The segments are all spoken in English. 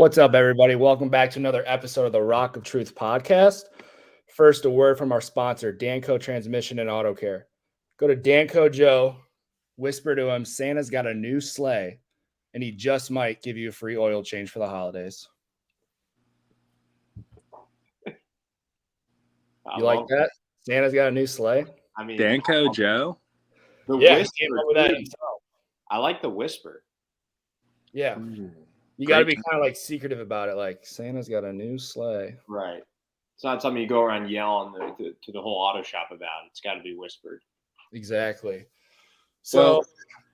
What's up, everybody? Welcome back to another episode of the Rock of Truth podcast. First, a word from our sponsor, Danco Transmission and Auto Care. Go to Danco Joe, whisper to him, Santa's got a new sleigh, and he just might give you a free oil change for the holidays. You like that? Santa's got a new sleigh? I mean, Danco Joe? The Yeah, whisper, he came up with that himself. I like the whisper. Yeah. You got to be kind of like secretive about it. Like, Santa's got a new sleigh. Right. It's not something you go around yelling to the whole auto shop about. It's got to be whispered. Exactly. So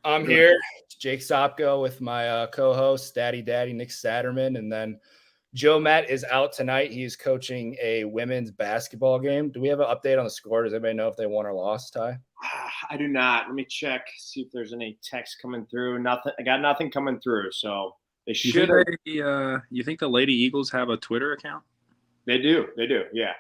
I'm here, Jake Sopko, with my co-host, Daddy Nick Satterman. And then Joe Matt is out tonight. He's coaching a women's basketball game. Do we have an update on the score? Does anybody know if they won or lost, Ty? I do not. Let me check, see if there's any text coming through. Nothing. I got nothing coming through. So they should. You think the Lady Eagles have a Twitter account? They do. Yeah,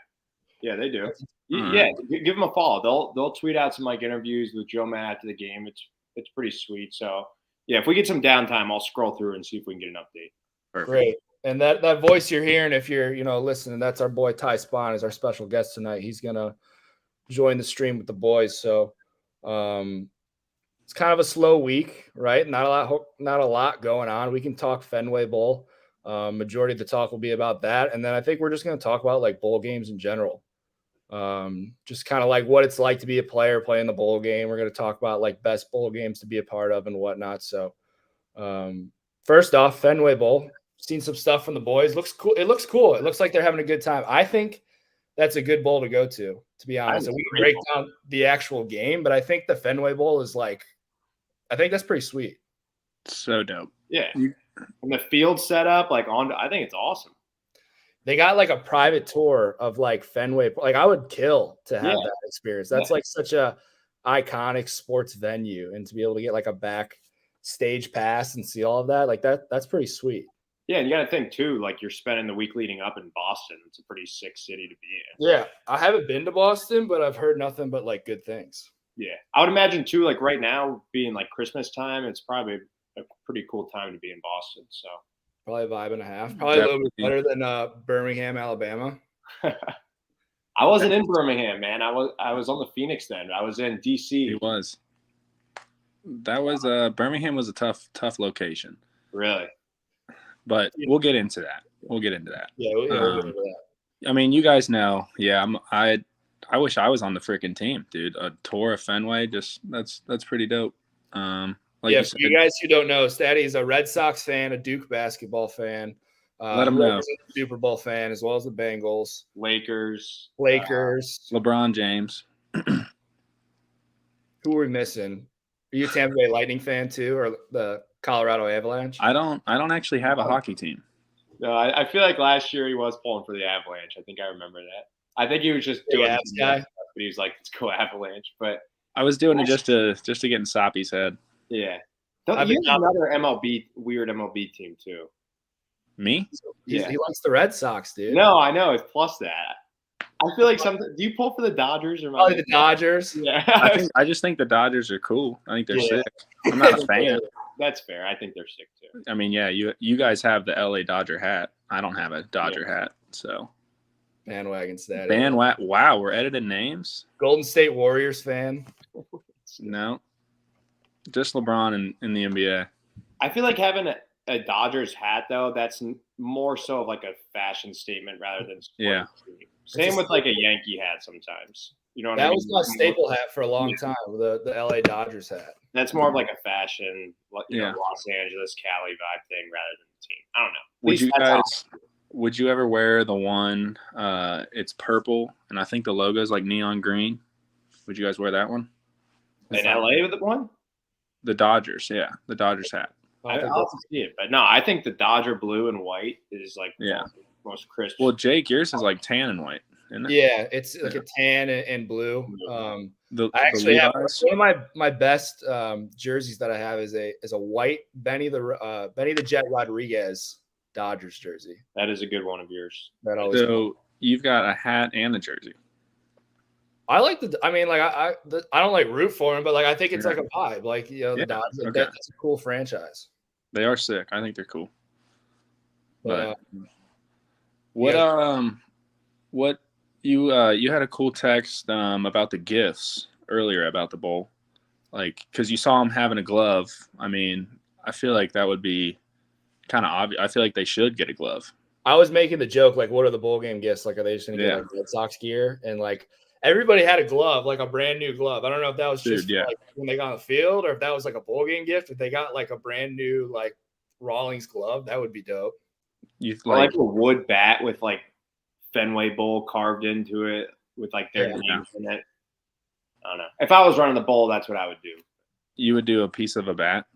they do. All Yeah, right. give them a follow. They'll tweet out some like interviews with Joe Matt after the game. It's pretty sweet. So yeah, if we get some downtime, I'll scroll through and see if we can get an update. Perfect. Great. And that voice you're hearing, if you're listening, that's our boy Ty Spahn is our special guest tonight. He's gonna join the stream with the boys. So it's kind of a slow week, right? Not a lot going on. We can talk Fenway Bowl. Majority of the talk will be about that, and then I think we're just going to talk about like bowl games in general. Just kind of like what it's like to be a player playing the bowl game. We're going to talk about like best bowl games to be a part of and whatnot. So first off, Fenway Bowl. Seen some stuff from the boys. Looks cool. It looks cool. It looks like they're having a good time. I think that's a good bowl to go to be honest. And we can break down the actual game, but I think the Fenway Bowl is like, I think that's pretty sweet. So dope. Yeah. And the field setup, I think it's awesome. They got like a private tour of like Fenway. Like I would kill to have that experience. That's like such a iconic sports venue, and to be able to get like a backstage pass and see all of that, like that's pretty sweet. Yeah, and you got to think too, like you're spending the week leading up in Boston. It's a pretty sick city to be in. Yeah, I haven't been to Boston, but I've heard nothing but like good things. Yeah, I would imagine too, like right now being like Christmas time, it's probably a pretty cool time to be in Boston. So probably a vibe and a half. Probably a little bit better than Birmingham, Alabama. I wasn't in Birmingham, man. I was on the Phoenix then. I was in DC. It was. That was Birmingham was a tough location. Really? But we'll get into that. Yeah, we'll get into that. I mean, you guys know. Yeah, I wish I was on the freaking team, dude. A tour of Fenway, that's pretty dope. For you guys who don't know, Statty is a Red Sox fan, a Duke basketball fan. Let him know. Super Bowl fan, as well as the Bengals, Lakers, LeBron James. Who are we missing? Are you a Tampa Bay Lightning fan too, or the Colorado Avalanche? I don't actually have a hockey team. No, I feel like last year he was pulling for the Avalanche. I think I remember that. I think he was just doing it, but he was like, "Let's go Avalanche." But I was doing it just to get in Soppy's head. Yeah, you have another weird MLB team too. Me? He likes the Red Sox, dude. No, I know. It's plus that. I feel like do you pull for the Dodgers or probably the Dodgers? Yeah, I just think the Dodgers are cool. I think they're sick. I'm not a fan. That's fair. I think they're sick too. I mean, yeah, you guys have the LA Dodger hat. I don't have a Dodger hat, so bandwagon status. Wow, we're editing names. Golden State Warriors fan. No, just LeBron in the NBA. I feel like having a Dodgers hat though, that's more so of like a fashion statement rather than Same with like a Yankee hat sometimes. You know what I mean? That was my staple hat for a long time, the LA Dodgers hat. That's more of like a fashion, Los Angeles, Cali vibe thing rather than the team. I don't know. Would you ever wear the one, it's purple, and I think the logo is like neon green? Would you guys wear that one? In LA with the one? The Dodgers, yeah. The Dodgers hat. I'll have to see it. But no, I think the Dodger blue and white is like most crisp. Well, Jake, yours is like tan and white, isn't it? Yeah, it's like a tan and blue. I actually have one of my best jerseys that I have is a white Benny the Jet Rodriguez Dodgers jersey. That is a good one of yours. So you've got a hat and a jersey. I like I don't like root for him, but like I think it's like a vibe. Like the Dodgers, that's a cool franchise. They are sick. I think they're cool. But what you had a cool text about the gifts earlier about the bowl, like because you saw him having a glove. I mean, I feel like that would be kind of obvious. I feel like they should get a glove. I was making the joke, like, what are the bowl game gifts? Like, are they just going to get like Red Sox gear? And like everybody had a glove, like a brand new glove. I don't know if that was just like when they got on the field or if that was like a bowl game gift. If they got like a brand new like Rawlings glove, that would be dope. You like a wood bat with like Fenway Bowl carved into it with like their names in it. I don't know. If I was running the bowl, that's what I would do. You would do a piece of a bat?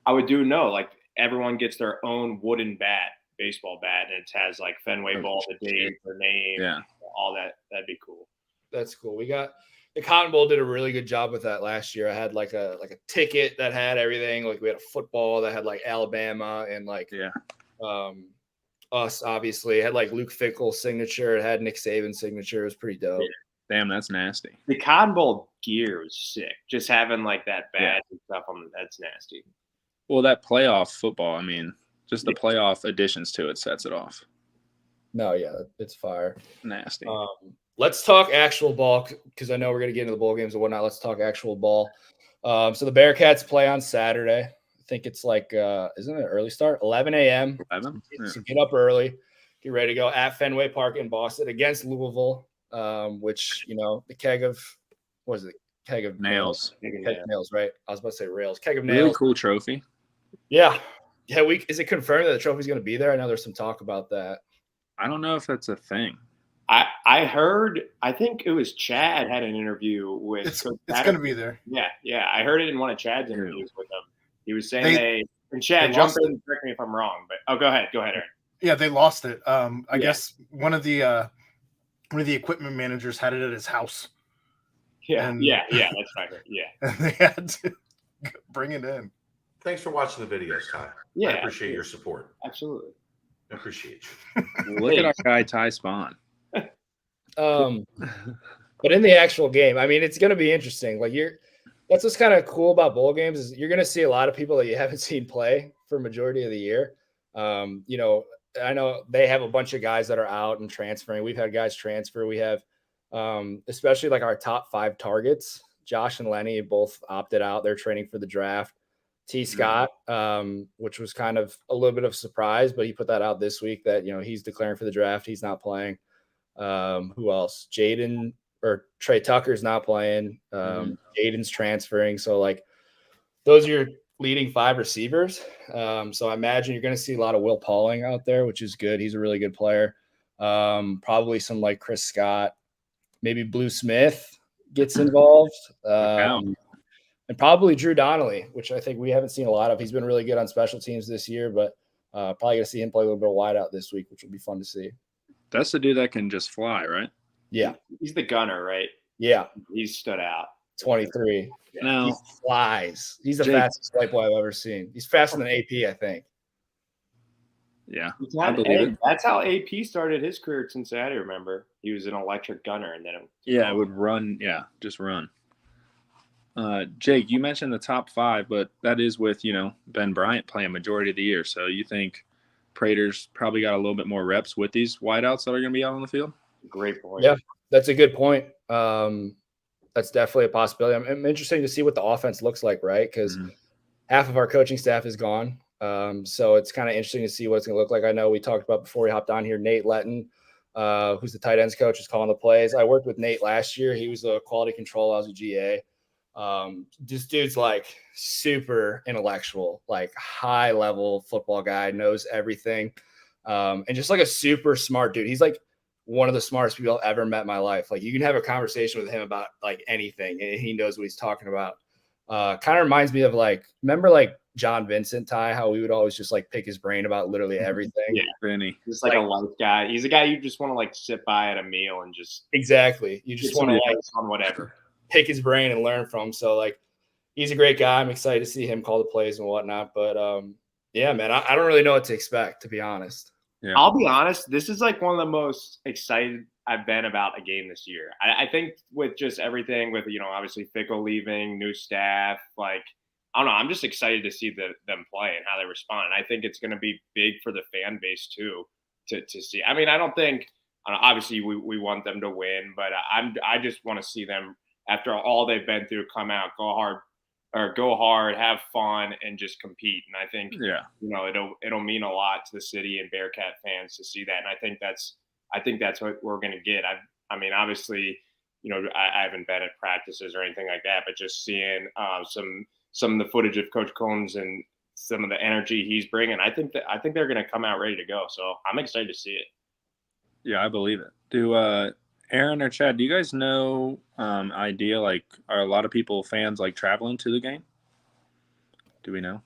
I would do like everyone gets their own wooden bat, baseball bat, and it has like Fenway Bowl, the date, their name, all that. That'd be cool. That's cool. We got the Cotton Bowl did a really good job with that last year. I had like a ticket that had everything. Like we had a football that had like Alabama and like us obviously. It had like Luke Fickell's signature. It had Nick Saban's signature. It was pretty dope. Yeah. Damn, that's nasty. The Cotton Bowl gear was sick. Just having like that badge and stuff on that's nasty. Well, that playoff football, I mean, just the playoff additions to it sets it off. No, yeah, it's fire. Nasty. Let's talk actual ball because I know we're going to get into the bowl games and whatnot. Let's talk actual ball. So the Bearcats play on Saturday. I think it's like, isn't it an early start? 11 a.m. 11? So get up early, get ready to go at Fenway Park in Boston against Louisville, which, you know, the keg of nails. Keg of nails, right? I was about to say rails. Keg of nails. Really cool trophy. Yeah. Is it confirmed that the trophy's going to be there? I know there's some talk about that. I don't know if that's a thing. I heard, I think it was Chad had an interview with. It's going to be there. Yeah. I heard it in one of Chad's interviews with him. He was saying and Chad, jump in and correct me if I'm wrong, but go ahead, Aaron. Yeah, they lost it. I guess one of the equipment managers had it at his house. Yeah, that's right. Yeah. And they had to bring it in. Thanks for watching the videos, Ty. Yeah, I appreciate your support. Absolutely. I appreciate you. Look at our guy Ty Spawn. But in the actual game, I mean, it's going to be interesting. Like that's what's kind of cool about bowl games is you're going to see a lot of people that you haven't seen play for majority of the year. You know, I know they have a bunch of guys that are out and transferring. We've had guys transfer. We have, especially like our top 5 targets, Josh and Lenny both opted out. They're training for the draft. T. Scott, which was kind of a little bit of a surprise, but he put that out this week that, you know, he's declaring for the draft. He's not playing. Who else? Jaden or Trey Tucker's not playing. Jaden's transferring. So like those are your leading 5 receivers. So I imagine you're going to see a lot of Will Pauling out there, which is good. He's a really good player. Probably some like Chris Scott, maybe Blue Smith gets involved. And probably Drew Donnelly, which I think we haven't seen a lot of. He's been really good on special teams this year, but probably going to see him play a little bit of wide out this week, which will be fun to see. That's the dude that can just fly, right? Yeah. He's the gunner, right? Yeah. He's stood out. 23. No. He flies. He's the fastest white boy I've ever seen. He's faster than AP, I think. Yeah. That's how AP started his career at Cincinnati, remember? He was an electric gunner, and then it would run. Yeah, just run. Jake, you mentioned the top 5, but that is with, you know, Ben Bryant playing majority of the year. So you think Prater's probably got a little bit more reps with these wideouts that are going to be out on the field? Great point. Yeah, that's a good point. That's definitely a possibility. I'm interested to see what the offense looks like, right? Because half of our coaching staff is gone. So it's kind of interesting to see what it's going to look like. I know we talked about before we hopped on here, Nate Letton, who's the tight ends coach, is calling the plays. I worked with Nate last year. He was a quality control. I was a GA. This dude's like super intellectual, like high level football guy, knows everything. And just like a super smart dude. He's like one of the smartest people I've ever met in my life. Like you can have a conversation with him about like anything and he knows what he's talking about. Kind of reminds me of like, remember like John Vincent, Ty, how we would always just like pick his brain about literally everything. Yeah, Benny. Just like a life guy. He's a guy you just want to like sit by at a meal and just exactly. You just want to like on whatever. Pick his brain and learn from. So like he's a great guy. I'm excited to see him call the plays and whatnot. But yeah, man, I don't really know what to expect, to be honest. Yeah. I'll be honest. This is like one of the most excited I've been about a game this year. I think with just everything with, you know, obviously Fickell leaving, new staff, like I don't know. I'm just excited to see them play and how they respond. And I think it's going to be big for the fan base too to see. I mean, I don't think obviously we want them to win, but I just want to see them after all they've been through come out, go hard, have fun, and just compete. And I think it'll mean a lot to the city and Bearcat fans to see that. And I think that's what we're going to get. I mean, obviously, I haven't been at practices or anything like that, but just seeing some of the footage of Coach Combs and some of the energy he's bringing, I think they're going to come out ready to go. So I'm excited to see it. Yeah, I believe it. Do Aaron or Chad, do you guys know idea, like, are a lot of fans like traveling to the game? Do we know?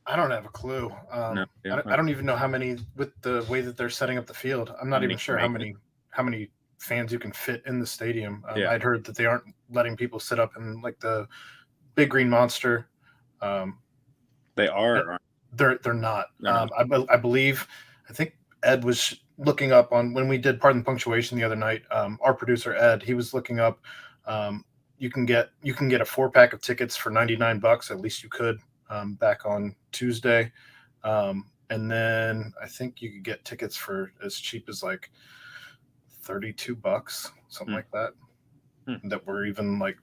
I don't have a clue. No, I don't even know how many, with the way that they're setting up the field. I'm not even sure how many fans you can fit in the stadium. I'd heard that they aren't letting people sit up in like the Big Green Monster. They are. They're not. I believe. I think Ed was looking up on when we did Pardon the Punctuation the other night. Our producer Ed, he was looking up. You can get a 4-pack of tickets for $99. At least you could back on Tuesday, and then I think you could get tickets for as cheap as like $32, something like that. That were even like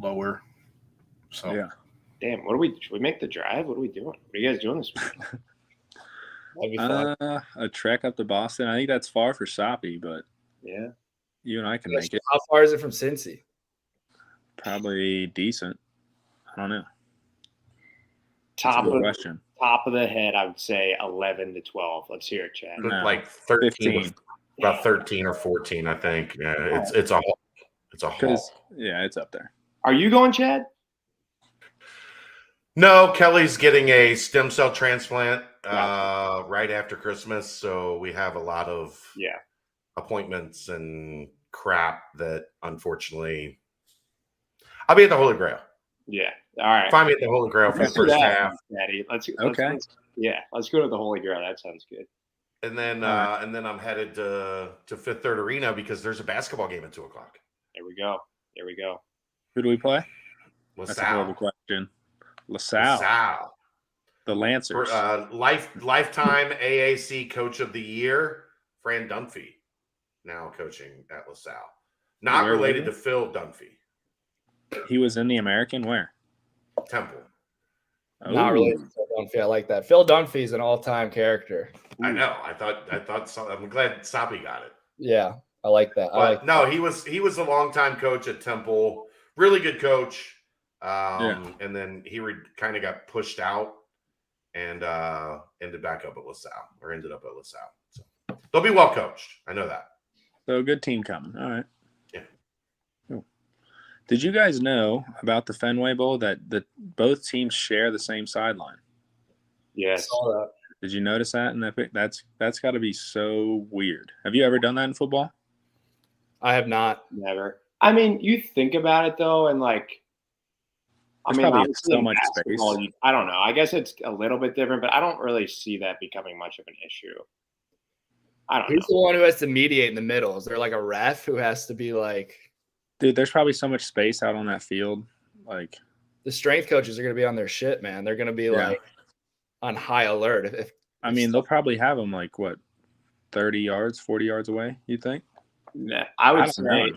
lower. So yeah. Damn, should we make the drive? What are we doing? What are you guys doing this week? That'd be fun. A trek up to Boston. I think that's far for Soppy, but yeah, you and I can make it. How far is it from Cincy? Probably decent. I don't know. Top of the head, I would say 11 to 12. Let's hear it, Chad. No, like 13, 15. about 13 or 14, I think. Yeah, it's a haul. Yeah, it's up there. Are you going, Chad? No, Kelly's getting a stem cell transplant right after Christmas, so we have a lot of appointments and crap that unfortunately I'll be at the Holy Grail. Yeah. All right. Find me at the Holy Grail for the first half. Daddy. Let's go to the Holy Grail. That sounds good. And then I'm headed to Fifth Third Arena because there's a basketball game at 2:00. There we go. Who do we play? LaSalle. That's a horrible question. LaSalle. The Lancers. Lifetime AAC Coach of the Year, Fran Dunphy, now coaching at LaSalle. Not related to Phil Dunphy. He was in the American where? Temple. Not related to Phil Dunphy. I like that. Phil Dunphy is an all-time character. I know. I thought so. I'm glad Soppy got it. Yeah, I like that. He was a longtime coach at Temple. Really good coach. And then he kind of got pushed out and ended up at LaSalle. So they'll be well coached. I know that. So a good team coming. All right. Yeah. Cool. Did you guys know about the Fenway Bowl that both teams share the same sideline? Yes. Did you notice that? And that's got to be so weird. Have you ever done that in football? I have not. Never. I mean, you think about it though, and like, probably so much space. I don't know. I guess it's a little bit different, but I don't really see that becoming much of an issue. I don't know. Who's the one who has to mediate in the middle? Is there like a ref who has to be like? Dude, there's probably so much space out on that field. Like, the strength coaches are going to be on their shit, man. They're going to be like on high alert. They'll probably have them like 30 yards, 40 yards away. You think? Yeah, I would say.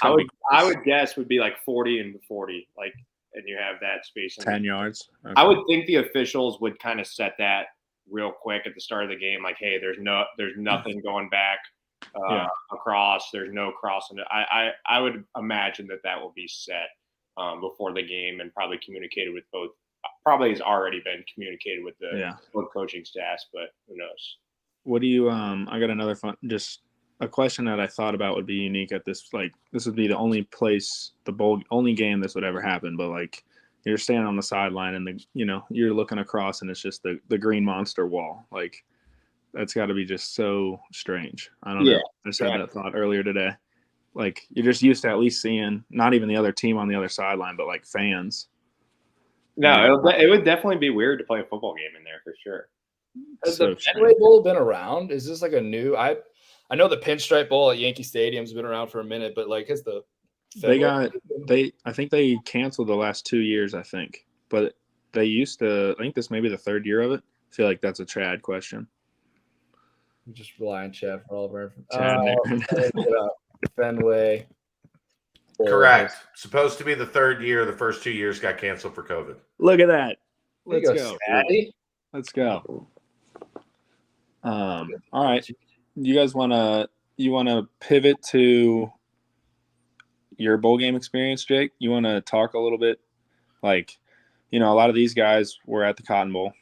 I would guess would be like 40 and 40, like, and you have that space. 10 yards. Okay. I would think the officials would kind of set that real quick at the start of the game, like, hey, there's nothing going back across. There's no crossing. I would imagine that will be set before the game and probably communicated with both. Probably has already been communicated with the both coaching staffs, but who knows? What do you? I got another just a question that I thought about would be unique at this. Like, this would be the only place, only game this would ever happen. But like, you're standing on the sideline and you're looking across and it's just the green monster wall. Like, that's got to be just so strange. I don't know. I just had that thought earlier today. Like, you're just used to at least seeing not even the other team on the other sideline, but like fans. No, it would definitely be weird to play a football game in there for sure. Has the Fenway Bowl been around? Is this like a new? I know the Pinstripe Bowl at Yankee Stadium's been around for a minute, but like, has the I think they canceled the last 2 years, I think, but they used to. I think this may be the third year of it. I feel like that's a Chad question. Just rely on Chad for all of our Chad Fenway. Correct. Supposed to be the third year. The first 2 years got canceled for COVID. Look at that. Let's There you go. Scotty. Let's go. All right. You guys wanna pivot to your bowl game experience, Jake? You wanna talk a little bit? Like, a lot of these guys were at the Cotton Bowl.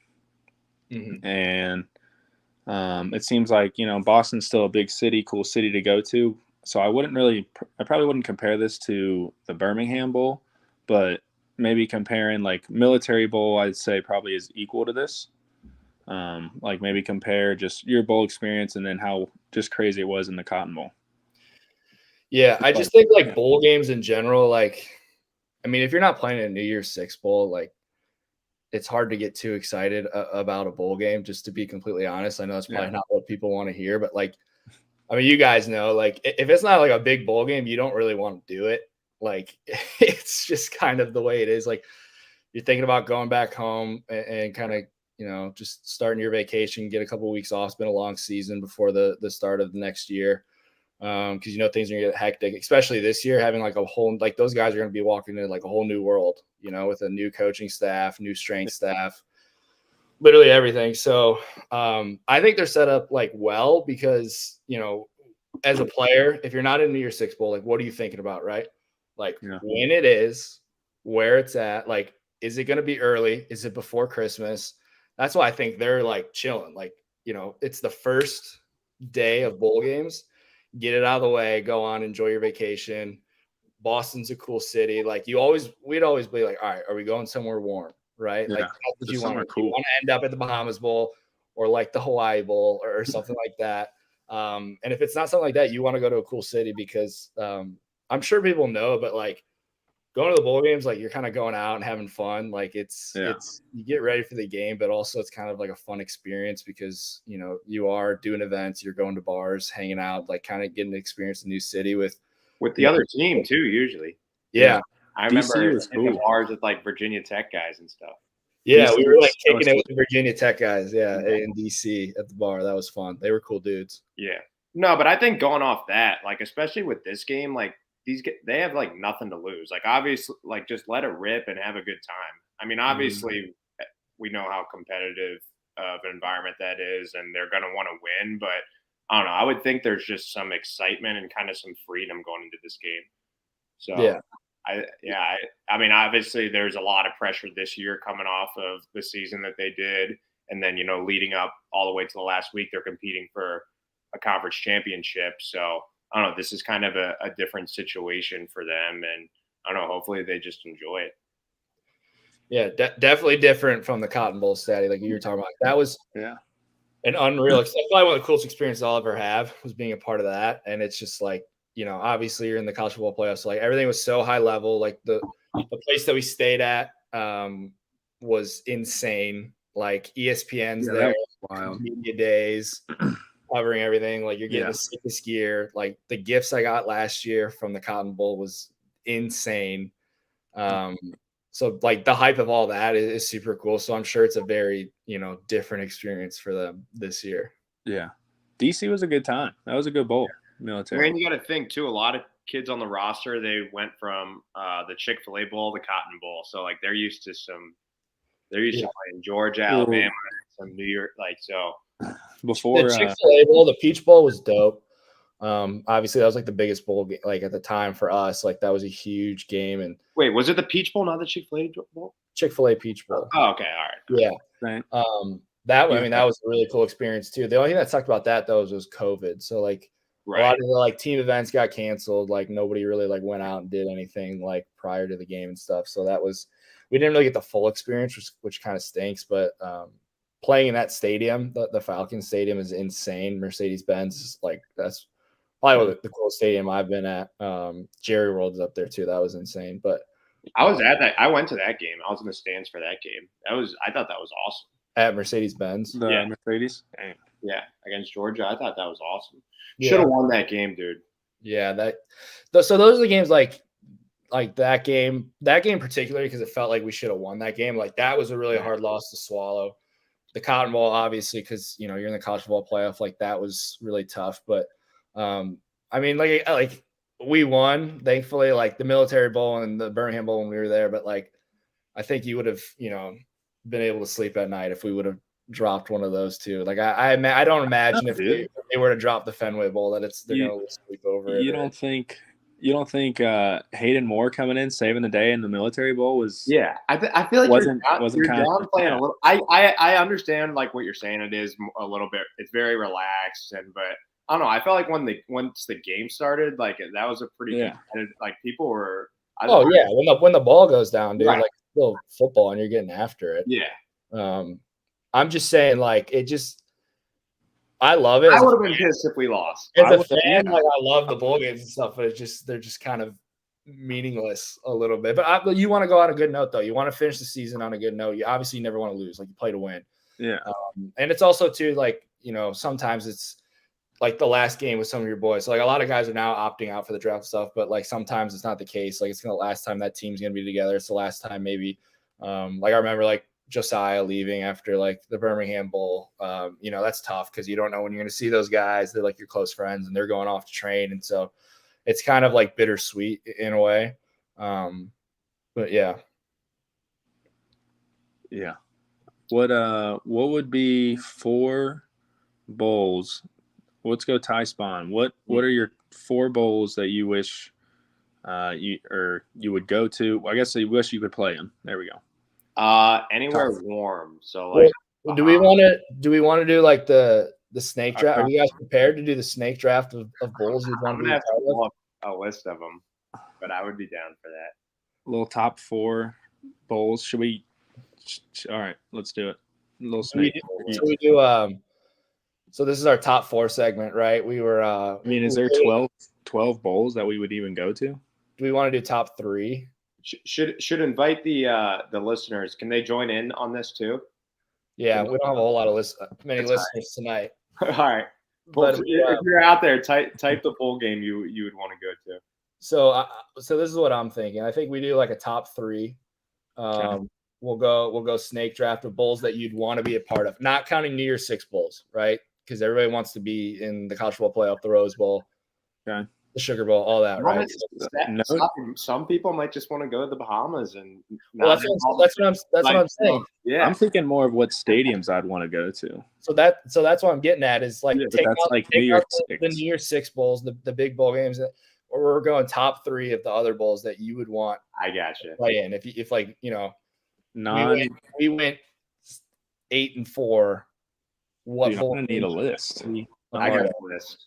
Mm-hmm. And it seems like, Boston's still a big city, cool city to go to. So I probably wouldn't compare this to the Birmingham Bowl, but maybe comparing like Military Bowl, I'd say probably is equal to this. Like maybe compare just your bowl experience and then how just crazy it was in the Cotton Bowl. Yeah, I just think like bowl games in general, like, I mean, if you're not playing a New Year's Six bowl, like, it's hard to get too excited about a bowl game, just to be completely honest. I know that's probably not what people want to hear, but like, I mean, you guys know, like, if it's not like a big bowl game, you don't really want to do it. Like, it's just kind of the way it is. Like, you're thinking about going back home and kind of, just starting your vacation, get a couple of weeks off. It's been a long season before the start of the next year. Because, things are going to get hectic, especially this year, having like a whole, like those guys are going to be walking into like a whole new world, with a new coaching staff, new strength staff, literally everything. So I think they're set up like well because, as a player, if you're not in New Year's Six Bowl, like, what are you thinking about, right? Like when it is, where it's at, like, is it going to be early? Is it before Christmas? That's why I think they're like chilling. Like, it's the first day of bowl games. Get it out of the way, go on, enjoy your vacation. Boston's a cool city. Like we'd always be like, all right, are we going somewhere warm? Right? Yeah, like that's what you want. Cool. You want to end up at the Bahamas Bowl or like the Hawaii Bowl or something like that. And if it's not something like that, you want to go to a cool city because I'm sure people know, but like going to the bowl games, like you're kind of going out and having fun. Like it's you get ready for the game, but also it's kind of like a fun experience because you are doing events, you're going to bars, hanging out, like kind of getting to experience a new city with the other team too. Usually, yeah. I remember in the bars with like Virginia Tech guys and stuff. Yeah, we were like kicking it with the Virginia Tech guys. Yeah, in DC at the bar. That was fun. They were cool dudes. Yeah, no, but I think going off that, like especially with this game, like. They have like nothing to lose. Like obviously, like just let it rip and have a good time. I mean, obviously, we know how competitive of an environment that is, and they're going to want to win. But I don't know. I would think there's just some excitement and kind of some freedom going into this game. So I mean, obviously, there's a lot of pressure this year coming off of the season that they did, and then leading up all the way to the last week, they're competing for a conference championship. So. I don't know. This is kind of a different situation for them, and I don't know. Hopefully, they just enjoy it. Yeah, definitely different from the Cotton Bowl study, like you were talking about. That was an unreal. Probably one of the coolest experiences I'll ever have was being a part of that. And it's just like obviously you're in the college football playoffs, so like everything was so high level. Like the place that we stayed at was insane. Like ESPN's there, wild media days. Covering everything, like you're getting the sickest gear. Like the gifts I got last year from the Cotton Bowl was insane. So like the hype of all that is super cool. So I'm sure it's a very different experience for them this year. Yeah, DC was a good time. That was a good bowl. Military. And you got to think too. A lot of kids on the roster, they went from the Chick-fil-A Bowl, the Cotton Bowl. So like they're used to playing Georgia, Alabama, some New York, like so. Before the Chick-fil-A Bowl, the Peach Bowl was dope. Obviously that was like the biggest bowl game, like at the time for us. Like that was a huge game. And wait, was it the Peach Bowl, not the Chick-fil-A Bowl? Chick-fil-A Peach Bowl. Oh, okay, all right. Yeah. Right. That was a really cool experience too. The only thing that sucked about that though was COVID. So like a lot of the like team events got canceled. Like nobody really like went out and did anything like prior to the game and stuff. So we didn't really get the full experience, which kind of stinks. But playing in that stadium, the Falcons Stadium is insane. Mercedes-Benz is like that's probably the coolest stadium I've been at. Jerry World is up there too. That was insane. But I was at that. I went to that game. I was in the stands for that game. I thought that was awesome. At Mercedes-Benz, Mercedes, yeah, against Georgia. I thought that was awesome. Should have won that game, dude. Yeah, so those are the games like like that game particularly, because it felt like we should have won that game. Like that was a really hard loss to swallow. The Cotton Bowl, obviously, because you're in the college football playoff, like that was really tough. But I mean, like we won, thankfully, like the Military Bowl and the Birmingham Bowl when we were there. But like, I think you would have, been able to sleep at night if we would have dropped one of those two. Like I don't imagine if they were to drop the Fenway Bowl that they're going to sleep over. You don't think Hayden Moore coming in saving the day in the Military Bowl was? Yeah, I feel like wasn't you're kind of downplaying a little. I understand like what you're saying. It is a little bit. It's very relaxed, but I don't know. I felt like once the game started, like that was a pretty like people were. When the ball goes down, dude, right. like still football and you're getting after it. Yeah. I'm just saying, like it just. I love it. I would have been pissed if we lost. As a fan, like I love the bowl games and stuff, but they're just kind of meaningless a little bit. But you want to go on a good note, though. You want to finish the season on a good note. You obviously never want to lose. Like you play to win. Yeah. And it's also too like sometimes it's like the last game with some of your boys. So like a lot of guys are now opting out for the draft stuff, but like sometimes it's not the case. Like it's gonna last time that team's gonna be together. It's the last time maybe. Like I remember like Josiah leaving after like the Birmingham Bowl. That's tough because you don't know when you're going to see those guys. They're like your close friends and they're going off to train. And so it's kind of like bittersweet in a way. But yeah. Yeah. What would be 4 bowls? Let's go Ty Spawn. What are your 4 bowls that you wish you would go to? I guess you wish you could play them. There we go. Anywhere warm. So like, do we want to do like the snake draft? Are you guys prepared to do the snake draft of bowls? I'm gonna have to pull up a list of them, but I would be down for that. A little top 4 bowls. Should we? All right, let's do it. A little snake. So we do. So this is our top 4 segment, right? We were. I mean, is there 12 bowls that we would even go to? Do we want to do top 3? Should invite the listeners. Can they join in on this too? Yeah, we don't have a whole lot of many listeners tonight. All right, but if you're out there, type the bowl game you would want to go to. So this is what I'm thinking. I think we do like a top 3. Okay. We'll go snake draft of bowls that you'd want to be a part of, not counting New Year's 6 bowls, right? Because everybody wants to be in the college football playoff, the Rose Bowl. Okay. The Sugar Bowl, all that, right? Some people might just want to go to the Bahamas and. Well, that's what I'm saying. Yeah, I'm thinking more of what stadiums I'd want to go to. So that's what I'm getting at is like take out the New Year's 6 bowls, the big bowl games, or we're going top 3 of the other bowls that you would want. I gotcha. Play in if like we went 8-4. What bowl? I'm gonna need a list. I got a list.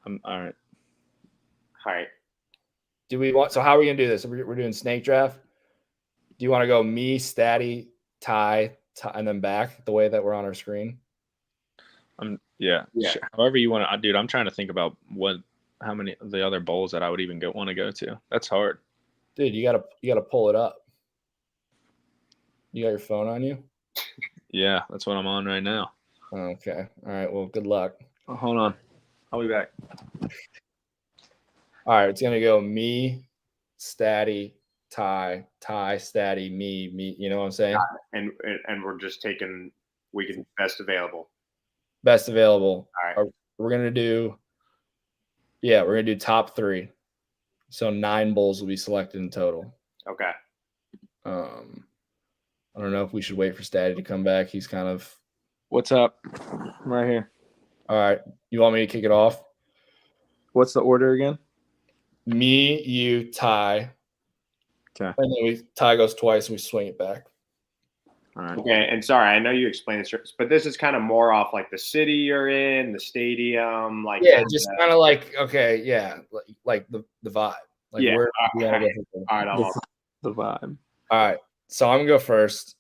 All right. All right. Do we want? So how are we gonna do this? We're doing snake draft. Do you want to go me, Statty, Ty, and then back the way that we're on our screen? Yeah. However you want to, dude. I'm trying to think about how many of the other bowls that I would even want to go to. That's hard. Dude, you gotta pull it up. You got your phone on you? Yeah, that's what I'm on right now. Okay. All right. Well, good luck. Oh, hold on. I'll be back. All right, it's gonna go me, Statty, Ty, Statty, me. You know what I'm saying? And we're just taking best available. Best available. All right. We're gonna do top 3. So 9 bowls will be selected in total. Okay. I don't know if we should wait for Statty to come back. He's kind of. What's up? I'm right here. All right. You want me to kick it off? What's the order again? Me, you, Ty. Okay. And then Ty goes twice and we swing it back. All right. Okay. And sorry, I know you explained this, but this is kind of more off like the city you're in, the stadium, like just kind of like like the vibe. Like yeah. All right. The vibe. All right. So I'm gonna go first.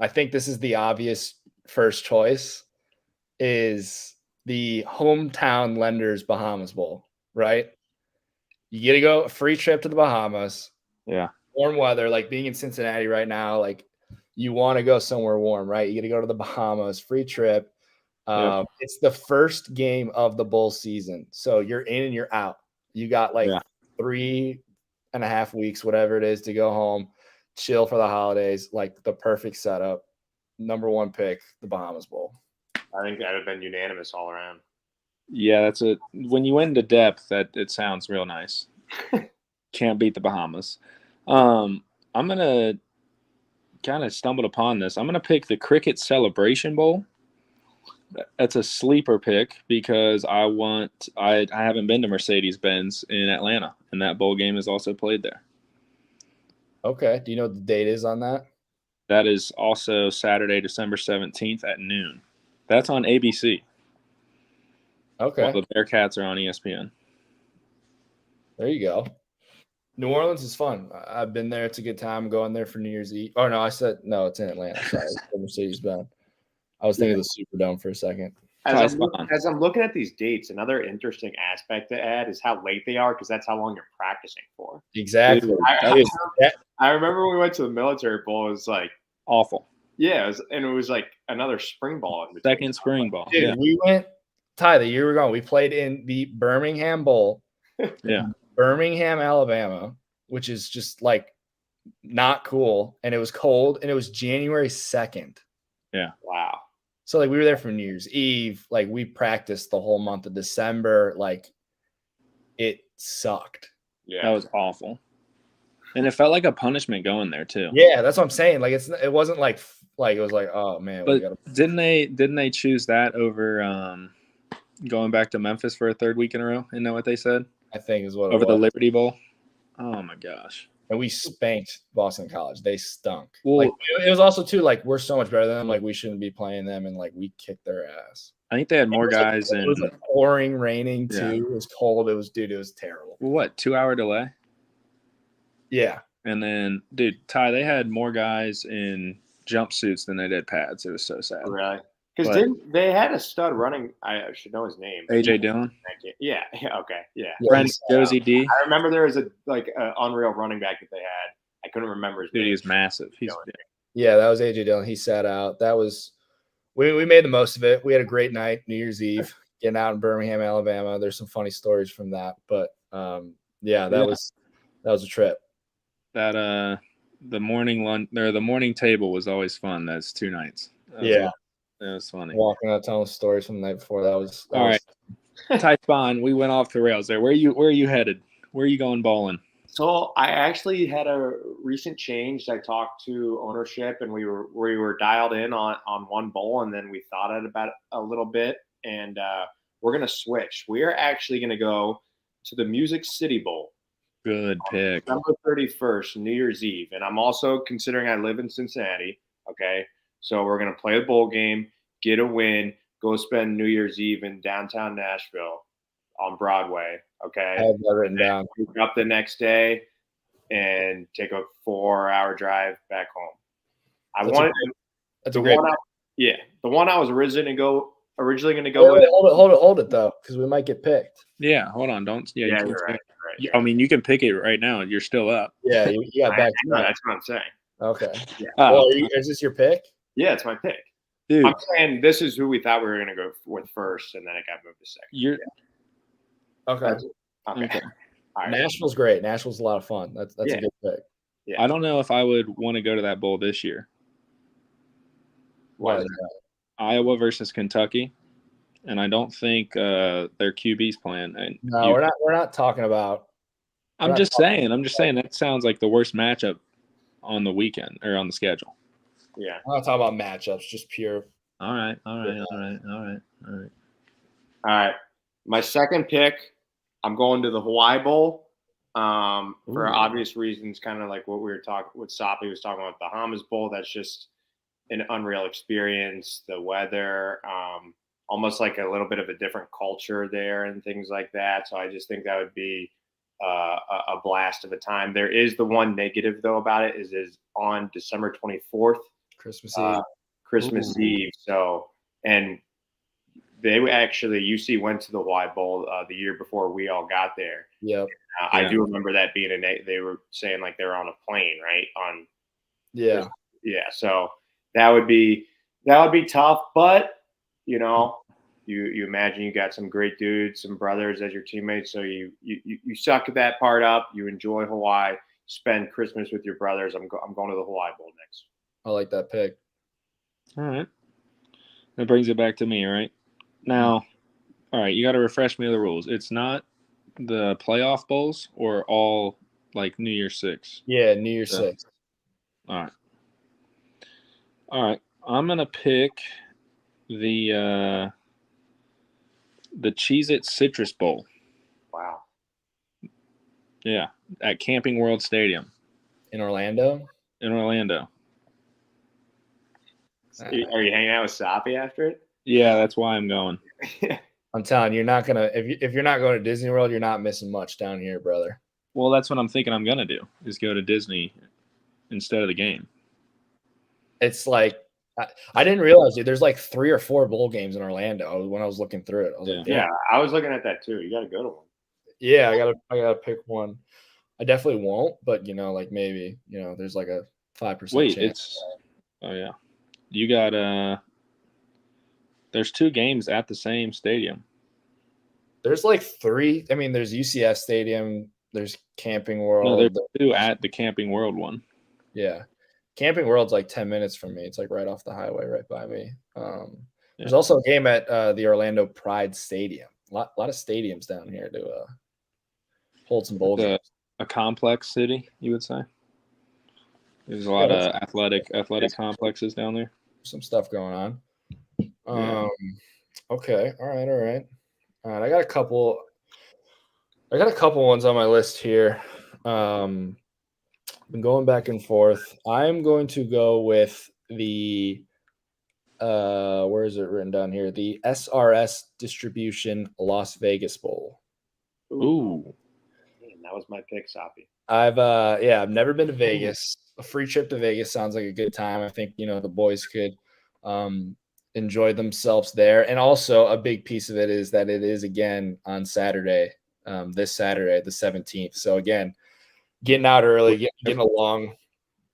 I think this is the obvious first choice. Is the hometown Lenders Bahamas Bowl, right? You get to go a free trip to the Bahamas. Yeah. Warm weather, like being in Cincinnati right now, like you want to go somewhere warm, right? You get to go to the Bahamas, free trip. It's the first game of the bowl season. So you're in and you're out. You got like 3 and a half weeks, whatever it is, to go home, chill for the holidays, like the perfect setup. Number one pick, the Bahamas Bowl. I think that would have been unanimous all around. Yeah, that's it. When you went into depth, that it sounds real nice. Can't beat the Bahamas. I'm gonna kind of stumbled upon this. I'm gonna pick the Cricket Celebration Bowl. That's a sleeper pick because I haven't been to Mercedes-Benz in Atlanta, and that bowl game is also played there. Okay. Do you know what the date is on that? That is also Saturday, December 17th at noon. That's on ABC. Okay. While the Bearcats are on ESPN. There you go. New Orleans is fun. I've been there. It's a good time going there for New Year's Eve. Oh, no, it's in Atlanta. Sorry. It's Mercedes-Benz. I was thinking of the Superdome for a second. As I'm looking at these dates, another interesting aspect to add is how late they are because that's how long you're practicing for. Exactly. I remember when we went to the military bowl, it was like awful. Yeah, it was like another spring ball in between. Second spring ball. Dude, yeah. We went, Ty, the year we were going, we played in the Birmingham Bowl. Yeah. Birmingham, Alabama, which is just like not cool. And it was cold and it was January 2nd. Yeah. Wow. So like we were there for New Year's Eve. Like we practiced the whole month of December. Like it sucked. Yeah. That was awful. And it felt like a punishment going there too. Yeah, that's what I'm saying. Like it wasn't like it was like, oh man. But didn't they choose that over going back to Memphis for a third week in a row? Isn't that what they said? I think is what over it was. The Liberty Bowl. Oh my gosh. And we spanked Boston College. They stunk. Well, like it was also too like we're so much better than them. Like we shouldn't be playing them, and like we kicked their ass. I think they had more guys. It was like pouring, raining too. Yeah. It was cold. It was terrible. Well, what 2-hour delay? Yeah. And then, dude, Ty, they had more guys in jumpsuits than they did pads. It was so sad. Really? Because they had a stud running. I should know his name. AJ Dillon. Yeah. Okay. Yeah. Friend Josie D. I remember there was a unreal running back that they had. I couldn't remember his name. He's massive. Yeah, that was AJ Dillon. He sat out. That was we made the most of it. We had a great night, New Year's Eve, getting out in Birmingham, Alabama. There's some funny stories from that, but that was a trip. That the morning lunch or the morning table was always fun. That's 2 nights. That was funny. Walking out telling stories from the night before. That was all right. Ty Spawn, we went off the rails there. Where are you headed? Where are you going bowling? So I actually had a recent change. I talked to ownership, and we were dialed in on one bowl, and then we thought about it a little bit, and we're gonna switch. We are actually gonna go to the Music City Bowl. Good pick. December 31st, New Year's Eve, and I'm also considering I live in Cincinnati. Okay. So we're going to play a bowl game, get a win, go spend New Year's Eve in downtown Nashville on Broadway, okay? I have that written down. Wake up the next day and take a 4-hour drive back home. That's a great the one I was originally going to go wait, with. Hold it, though, because we might get picked. Yeah, hold on. Don't. Yeah, you're right. I mean, you can pick it right now. You're still up. Yeah, you got back. That's what I'm saying. Okay. Yeah. Is this your pick? Yeah, it's my pick. Dude. I'm saying this is who we thought we were going to go with first, and then it got moved to second. Okay. All right. Nashville's great. Nashville's a lot of fun. That's a good pick. Yeah. I don't know if I would want to go to that bowl this year. Why? Iowa versus Kentucky, and I don't think their QB's playing. No, we're not talking about. I'm just saying that sounds like the worst matchup on the weekend or on the schedule. Yeah. I'm not talking about matchups, just pure. All right. All right. My second pick, I'm going to the Hawaii Bowl for obvious reasons, kind of like what Soppy was talking about, the Bahamas Bowl. That's just an unreal experience. The weather, almost like a little bit of a different culture there and things like that. So I just think that would be a blast of a time. There is the one negative, though, about it is on December 24th. Christmas Eve. So, and they actually, UC went to the Hawaii Bowl the year before we all got there. Yep. I do remember that being they were saying like they were on a plane, right? Yeah. So that would be tough, but You imagine you got some great dudes, some brothers as your teammates. So you suck that part up. You enjoy Hawaii. Spend Christmas with your brothers. I'm going to the Hawaii Bowl next. I like that pick. All right. That brings it back to me, right? Now, all right, you got to refresh me of the rules. It's not the playoff bowls or all like New Year's Six. Yeah, New Year's Yeah. Six. All right. All right. I'm gonna pick the Cheez-It Citrus Bowl. Wow. Yeah, at Camping World Stadium In Orlando. in Orlando. Are you hanging out with Sapi after it? Yeah, that's why I'm going. I'm telling you, you're not gonna if you're not going to Disney World, you're not missing much down here, brother. Well, that's what I'm thinking I'm gonna do is go to Disney instead of the game. It's like I didn't realize, dude, there's like 3 or 4 bowl games in Orlando when I was looking through it. I was like, Yeah, I was looking at that too. You got to go to one. yeah, I gotta pick one. I definitely won't, but like maybe, there's like a 5% Wait, chance. oh yeah, you got there's 2 games at the same stadium. There's like 3. I mean, there's UCF Stadium, there's Camping World. No, there's 2 at the Camping World one. Yeah. Camping World's like 10 minutes from me. It's like right off the highway, right by me. There's also a game at the Orlando Pride Stadium. A lot of stadiums down here to hold some bowl games. A complex city, you would say. There's a lot of athletic complexes down there. Some stuff going on. Okay. All right. I got a couple ones on my list here. Been going back and forth. I'm going to go with the where is it written down here? The SRS Distribution Las Vegas Bowl. Ooh. Man, that was my pick, Sapi. I've never been to Vegas. A free trip to Vegas sounds like a good time. I think, the boys could enjoy themselves there. And also a big piece of it is that it is again on Saturday, this Saturday, the 17th. So again, getting out early, getting a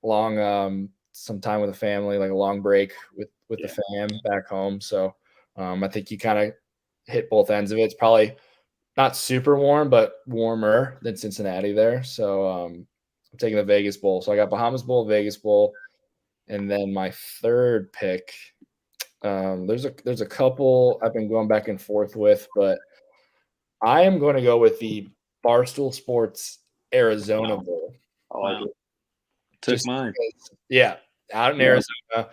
long some time with the family, like a long break with the fam back home. So I think you kind of hit both ends of it. It's probably not super warm, but warmer than Cincinnati there. So I'm taking the Vegas Bowl. So I got Bahamas Bowl, Vegas Bowl, and then my third pick. There's a couple I've been going back and forth with, but I am going to go with the Barstool Sports Arizona Bowl. I like it. Took mine. Yeah, out in Arizona.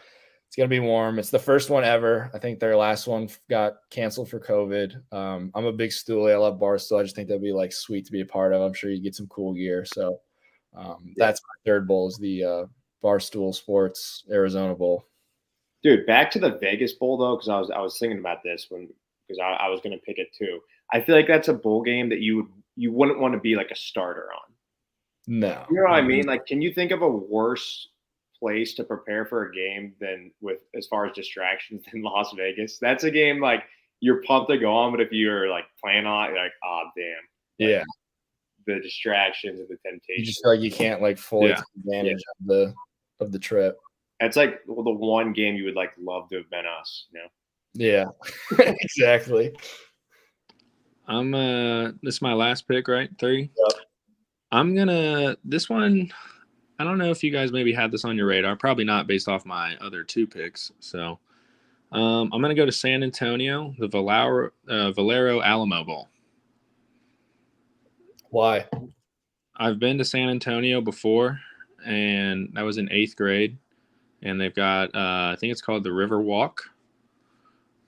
It's going to be warm. It's the first one ever. I think their last one got canceled for COVID. I'm a big Stoolie. I love Barstool. I just think that'd be like sweet to be a part of. I'm sure you get some cool gear. So that's my third bowl is the Barstool Sports Arizona Bowl. Dude, back to the Vegas Bowl though, because I was thinking about this because I was going to pick it too. I feel like that's a bowl game that you wouldn't want to be like a starter on. No, you know what I mean? Like, can you think of a worse place to prepare for a game than with as far as distractions than Las Vegas? That's a game like you're pumped to go on, but if you're like playing on it, you're like, oh damn, yeah, the distractions and the temptation. You just feel like you can't like fully take advantage of the trip. It's like the one game you would like love to have been us, Yeah, exactly. This is my last pick, right? 3. Yep. This one, I don't know if you guys maybe had this on your radar. Probably not based off my other 2 picks. So I'm going to go to San Antonio, the Valero Alamo Bowl. Why? I've been to San Antonio before, and that was in 8th grade. And they've got, I think it's called the River Walk.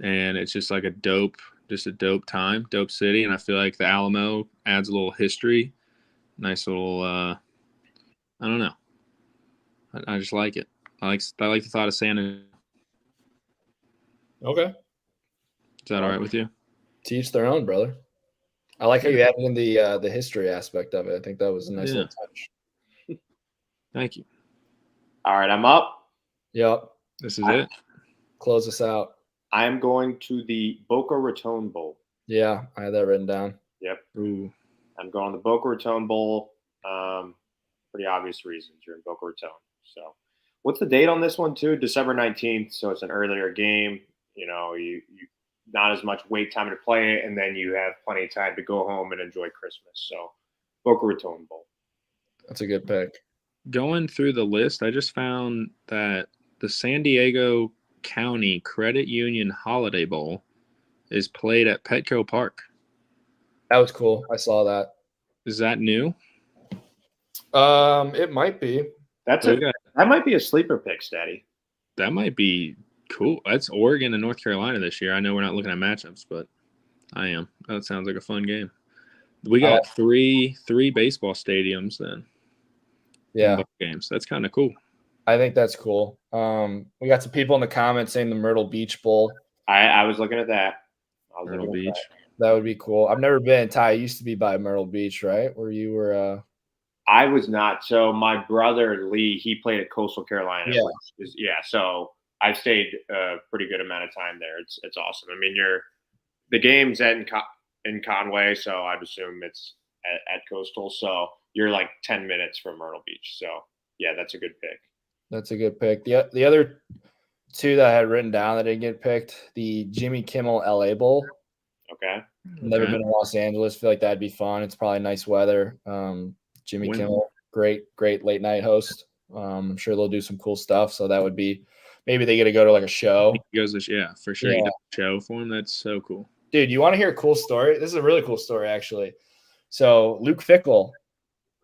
And it's just like a dope time, dope city. And I feel like the Alamo adds a little history. Nice little, I don't know. I just like it. I like the thought of San Antonio. Okay. Is that all right with you? To each their own, brother. I like how you added in the history aspect of it. I think that was a nice little touch. Thank you. All right, I'm up. Yep. This is it. Close us out. I am going to the Boca Raton Bowl. Yeah, I had that written down. Yep. Ooh. I'm going to the Boca Raton Bowl. Pretty obvious reasons. You're in Boca Raton. So what's the date on this one too? December 19th. So it's an earlier game. not as much wait time to play it, and then you have plenty of time to go home and enjoy Christmas. So Boca Raton Bowl. That's a good pick. Going through the list, I just found that the San Diego County Credit Union Holiday Bowl is played at Petco Park. That was cool. I saw that. Is that new? It might be. That might be a sleeper pick, Steady. That might be cool. That's Oregon and North Carolina this year. I know we're not looking at matchups, but I am. That sounds like a fun game. We got three baseball stadiums then. Yeah. Both games. That's kind of cool. I think that's cool. We got some people in the comments saying the Myrtle Beach Bowl. I was looking at that. Myrtle Beach. That would be cool. I've never been. Ty, it used to be by Myrtle Beach, right? Where you were I was not. So my brother Lee, he played at Coastal Carolina. Yeah. So I stayed a pretty good amount of time there. It's awesome. I mean, the game's in Conway, so I'd assume it's at Coastal. So you're like 10 minutes from Myrtle Beach. So yeah, that's a good pick. That's a good pick. The other two that I had written down that didn't get picked, the Jimmy Kimmel LA Bowl. Okay. Never been to Los Angeles. Feel like that'd be fun. It's probably nice weather. Jimmy Kimmel, great late night host. I'm sure they'll do some cool stuff. So that would be maybe they get to go to like a show. He goes to for sure. Yeah. Show for him. That's so cool. Dude, you want to hear a cool story? This is a really cool story, actually. So Luke Fickell,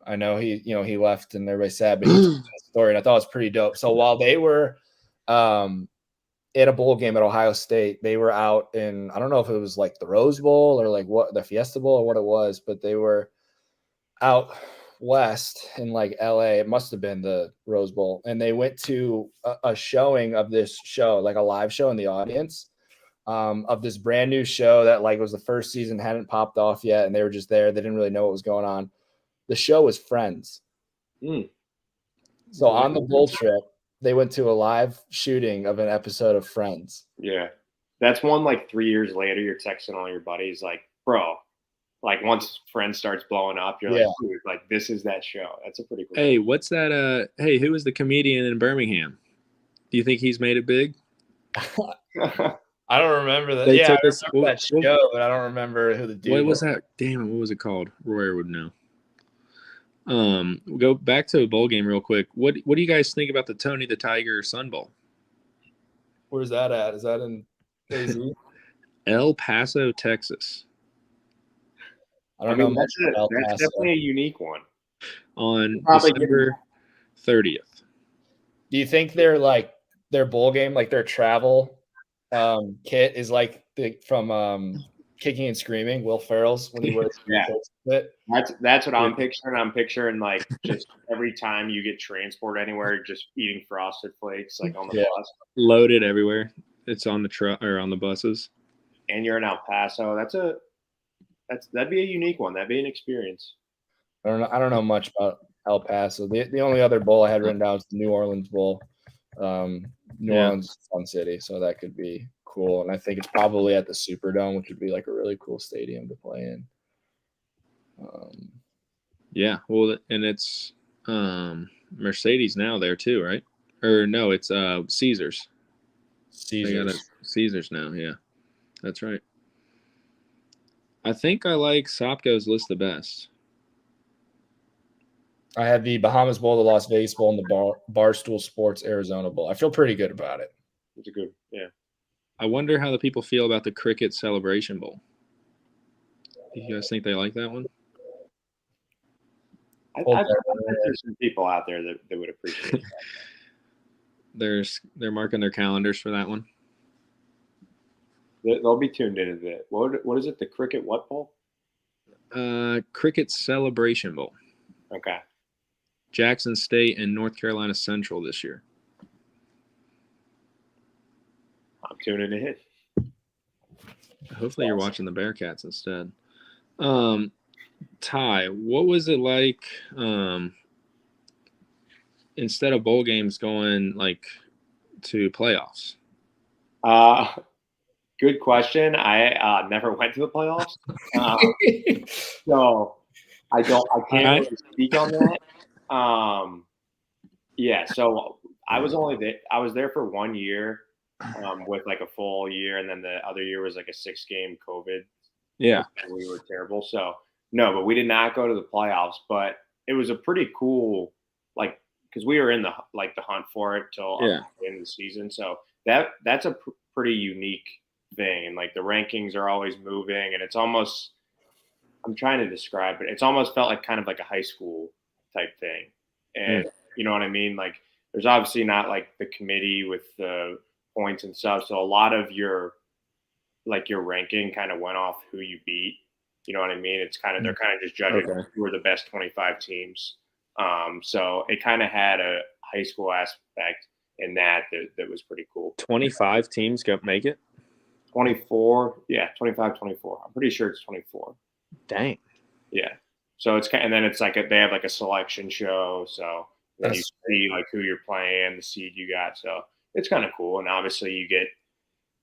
I know he left and everybody's sad, but he told that story, and I thought it was pretty dope. So while they were at a bowl game at Ohio State, they were out in, I don't know if it was like the Rose Bowl or like what the Fiesta Bowl or what it was, but they were out west in like LA. It must have been the Rose Bowl, and they went to a showing of this show, like a live show in the audience. Of this brand new show that like was the first season, hadn't popped off yet, and they were just there. They didn't really know what was going on. The show was Friends. So on the bowl trip, they went to a live shooting of an episode of Friends. Yeah. That's one like 3 years later, you're texting all your buddies like, bro, like once Friends starts blowing up, you're like, dude, like this is that show. That's a pretty cool. Hey, what's that? Hey, who was the comedian in Birmingham? Do you think he's made it big? I don't remember that. They took I remember that show, but I don't remember who the dude was. What was that? Damn it, what was it called? Royer would know. Go back to a bowl game real quick. What do you guys think about the Tony the Tiger Sun Bowl? Where's that at? Is that in AZ? El Paso, Texas. I don't know much about El Paso. That's definitely a unique one. On December 30th. Do you think their bowl game, like their travel kit is like from Kicking and Screaming, Will Ferrell's when he wears it? That's what I'm picturing. I'm picturing like just every time you get transport anywhere, just eating Frosted Flakes like on the bus. Loaded everywhere. It's on the truck or on the buses. And you're in El Paso. That'd be a unique one. That'd be an experience. I don't know much about El Paso. The only other bowl I had written down was the New Orleans Bowl. New Orleans is a fun city, so that could be cool. And I think it's probably at the Superdome, which would be like a really cool stadium to play in. Yeah, well, and it's Mercedes now there too, right? Or no, it's Caesars. Caesars now, yeah. That's right. I think I like Sopko's list the best. I have the Bahamas Bowl, the Las Vegas Bowl, and the Barstool Sports Arizona Bowl. I feel pretty good about it. It's a good, yeah. I wonder how the people feel about the Cricket Celebration Bowl. Do you guys think they like that one? I bet there's some people out there that would appreciate that. They're marking their calendars for that one. They'll be tuned in a bit. What is it? The Cricket what bowl? Cricket Celebration Bowl. Okay. Jackson State and North Carolina Central this year. I'm tuning in. Hopefully you're watching the Bearcats instead. Ty, what was it like instead of bowl games going like to playoffs? Good question. I never went to the playoffs, so I can't really speak on that. Yeah, so I was there for 1 year. with like a full year, and then the other year was like a 6-game COVID. Yeah. And we were terrible. So no, but we did not go to the playoffs. But it was a pretty cool, like, because we were in the hunt for it till Yeah. the end of the season. So that's a pretty unique thing, and like the rankings are always moving, and it's almost, I'm trying to describe it. It's almost felt like kind of like a high school type thing, and you know what I mean. Like, there's obviously not like the committee with the points and stuff. So a lot of your ranking kind of went off who you beat. You know what I mean? It's kind of, they're kind of just judging who are the best 25 teams. So it kind of had a high school aspect in that was pretty cool. 25 teams make it? 24. Yeah, 25, 24. I'm pretty sure it's 24. Dang. Yeah. So it's kind of, and then it's like they have like a selection show. So then you see like who you're playing, the seed you got. So it's kind of cool. And obviously you get,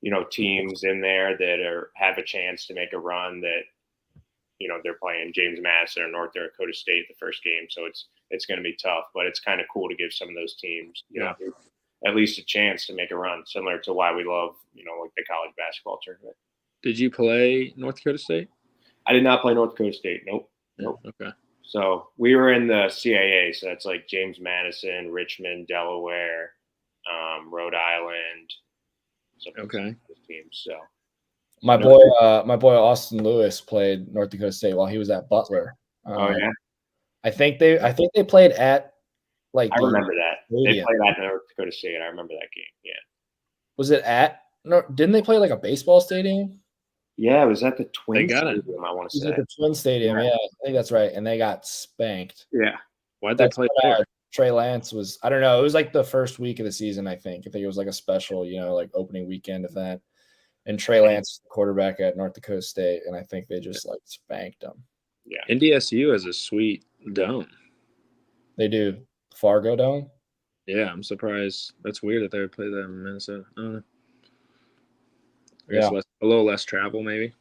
you know, teams in there that have a chance to make a run that, you know, they're playing James Madison or North Dakota State the first game. So it's going to be tough, but it's kind of cool to give some of those teams, you know, at least a chance to make a run, similar to why we love, you know, like the college basketball tournament. Did you play North Dakota State? I did not play North Dakota State. Nope. Okay. So we were in the CAA. So that's like James Madison, Richmond, Delaware, Rhode Island. Okay. Teams. So my boy Austin Lewis played North Dakota State while he was at Butler. Oh yeah. I think they played at like. I remember that they played at North Dakota State. I remember that game. Yeah. Was it at? No, didn't they play like a baseball stadium? Yeah, it was at the Twin Stadium. I want to say. It was at the Twin Stadium. Yeah, I think that's right. And they got spanked. Yeah. Why'd they play there? Trey Lance was, I don't know. It was like the first week of the season, I think. It was like a special, you know, like opening weekend event. And Trey Lance, the quarterback at North Dakota State, and I think they just like spanked them. Yeah. NDSU has a sweet dome. They do. Fargo Dome? Yeah, I'm surprised. That's weird that they would play that in Minnesota. I don't know. I guess a little less travel, maybe.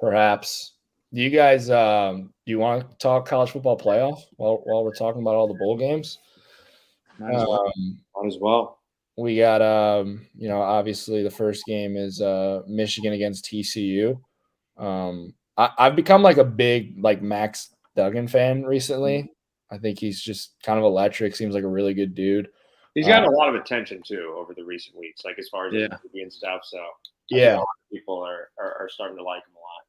Perhaps. Do you guys do you want to talk college football playoff while we're talking about all the bowl games? Might as well. We got you know, obviously the first game is Michigan against TCU. I've become like a big like Max Duggan fan recently. I think he's just kind of electric. Seems like a really good dude. He's gotten a lot of attention too over the recent weeks, like as far as the TV and stuff. So yeah, a lot of people are starting to like him a lot.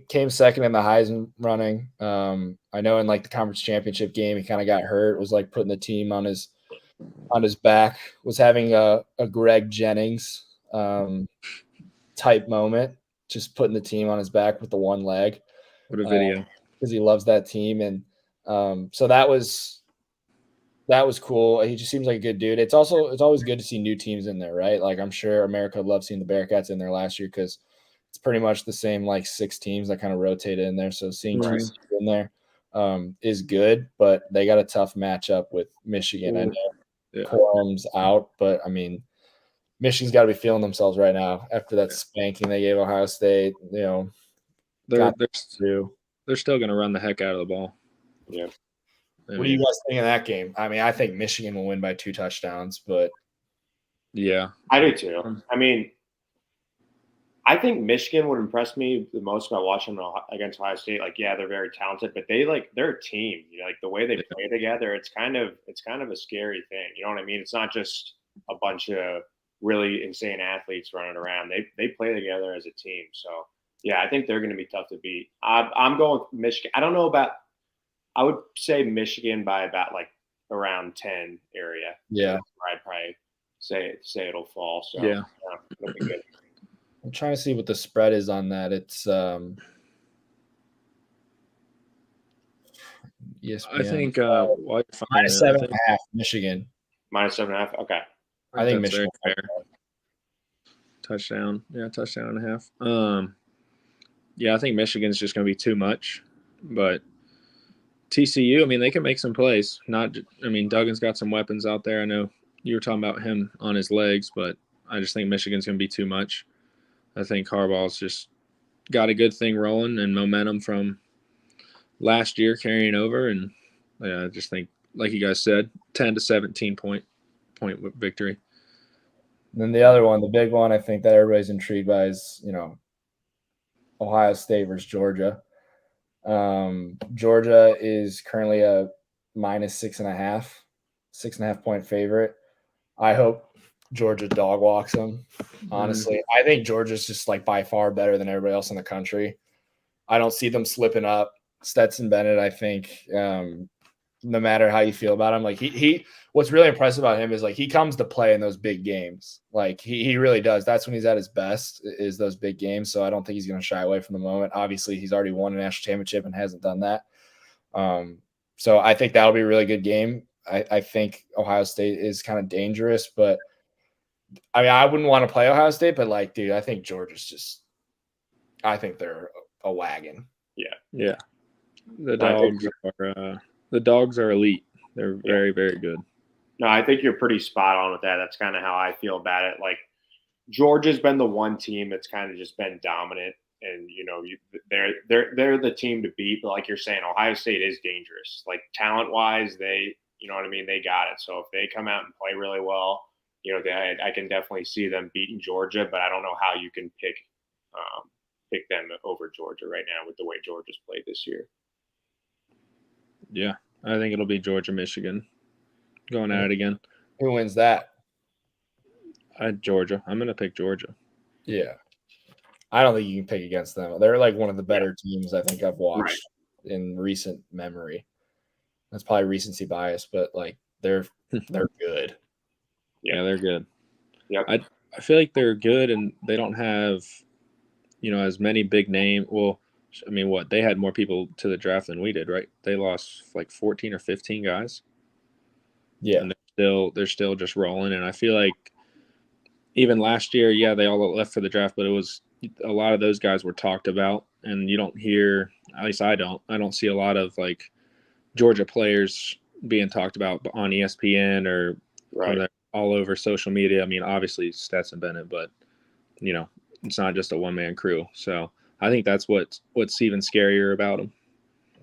Came second in the Heisman running. I know in like the conference championship game, he kind of got hurt. Was like putting the team on his back. Was having a Greg Jennings type moment, just putting the team on his back with the one leg. What a video! Because he loves that team, and so that was cool. He just seems like a good dude. It's always good to see new teams in there, right? Like I'm sure America loved seeing the Bearcats in there last year because it's pretty much the same like 6 teams that kind of rotated in there. So seeing two teams in there is good, but they got a tough matchup with Michigan. I know Corum's out, but I mean Michigan's got to be feeling themselves right now after that spanking they gave Ohio State. You know, they're still going to run the heck out of the ball. Yeah. What do you guys think of that game? I mean, I think Michigan will win by 2 touchdowns, but yeah, I do too. I mean, I think Michigan would impress me the most about watching them against Ohio State. Like, yeah, they're very talented, but they're a team. You know, like the way they play together, it's kind of a scary thing. You know what I mean? It's not just a bunch of really insane athletes running around. They play together as a team. So yeah, I think they're going to be tough to beat. I'm going with Michigan. I don't know about. I would say Michigan by about like around 10 area. Yeah, I'd probably say it'll fall. So yeah, it'll be good. I'm trying to see what the spread is on that. It's ESPN. I think -7.5 Michigan. -7.5. Okay. I think Michigan. Fair. Touchdown. Yeah, touchdown and a half. Yeah, I think Michigan's just going to be too much, but TCU, I mean, they can make some plays. Duggan's got some weapons out there. I know you were talking about him on his legs, but I just think Michigan's going to be too much. I think Harbaugh's just got a good thing rolling and momentum from last year carrying over. And yeah, I just think, like you guys said, 10 to 17 point victory. And then the other one, the big one, I think that everybody's intrigued by is, Ohio State versus Georgia. Georgia is currently a minus 6.5 point favorite. I hope Georgia dog walks them. Honestly, I think Georgia's just like by far better than everybody else in the country. I don't see them slipping up. Stetson Bennett, I think, no matter how you feel about him, like he what's really impressive about him is like he comes to play in those big games. Like he really does. That's when he's at his best, is those big games. So I don't think he's going to shy away from the moment. Obviously, he's already won a national championship and hasn't done that. So I think that'll be a really good game. I think Ohio State is kind of dangerous, but I mean, I wouldn't want to play Ohio State, but like, dude, I think Georgia's just, I think they're a wagon. Yeah. The dogs are elite. They're very, very good. No, I think you're pretty spot on with that. That's kind of how I feel about it. Like Georgia's been the one team that's kind of just been dominant, and they're the team to beat. But like you're saying, Ohio State is dangerous. Like talent wise, they they got it. So if they come out and play really well, I can definitely see them beating Georgia. But I don't know how you can pick them over Georgia right now with the way Georgia's played this year. Yeah, I think it'll be Georgia, Michigan going at it again. Who wins that? Georgia. I'm going to pick Georgia. Yeah. I don't think you can pick against them. They're like one of the better teams I think I've watched in recent memory. That's probably recency bias, but like they're good. Yeah, they're good. Yep. I feel like they're good, and they don't have, as many big name. Well, I mean, they had more people to the draft than we did, right? They lost like 14 or 15 guys. Yeah. And they're still just rolling. And I feel like even last year, they all left for the draft, but it was a lot of those guys were talked about, and you don't hear, at least I don't see a lot of like Georgia players being talked about on ESPN or all over social media. I mean, obviously Stetson Bennett, but it's not just a one-man crew. So I think that's what's even scarier about them.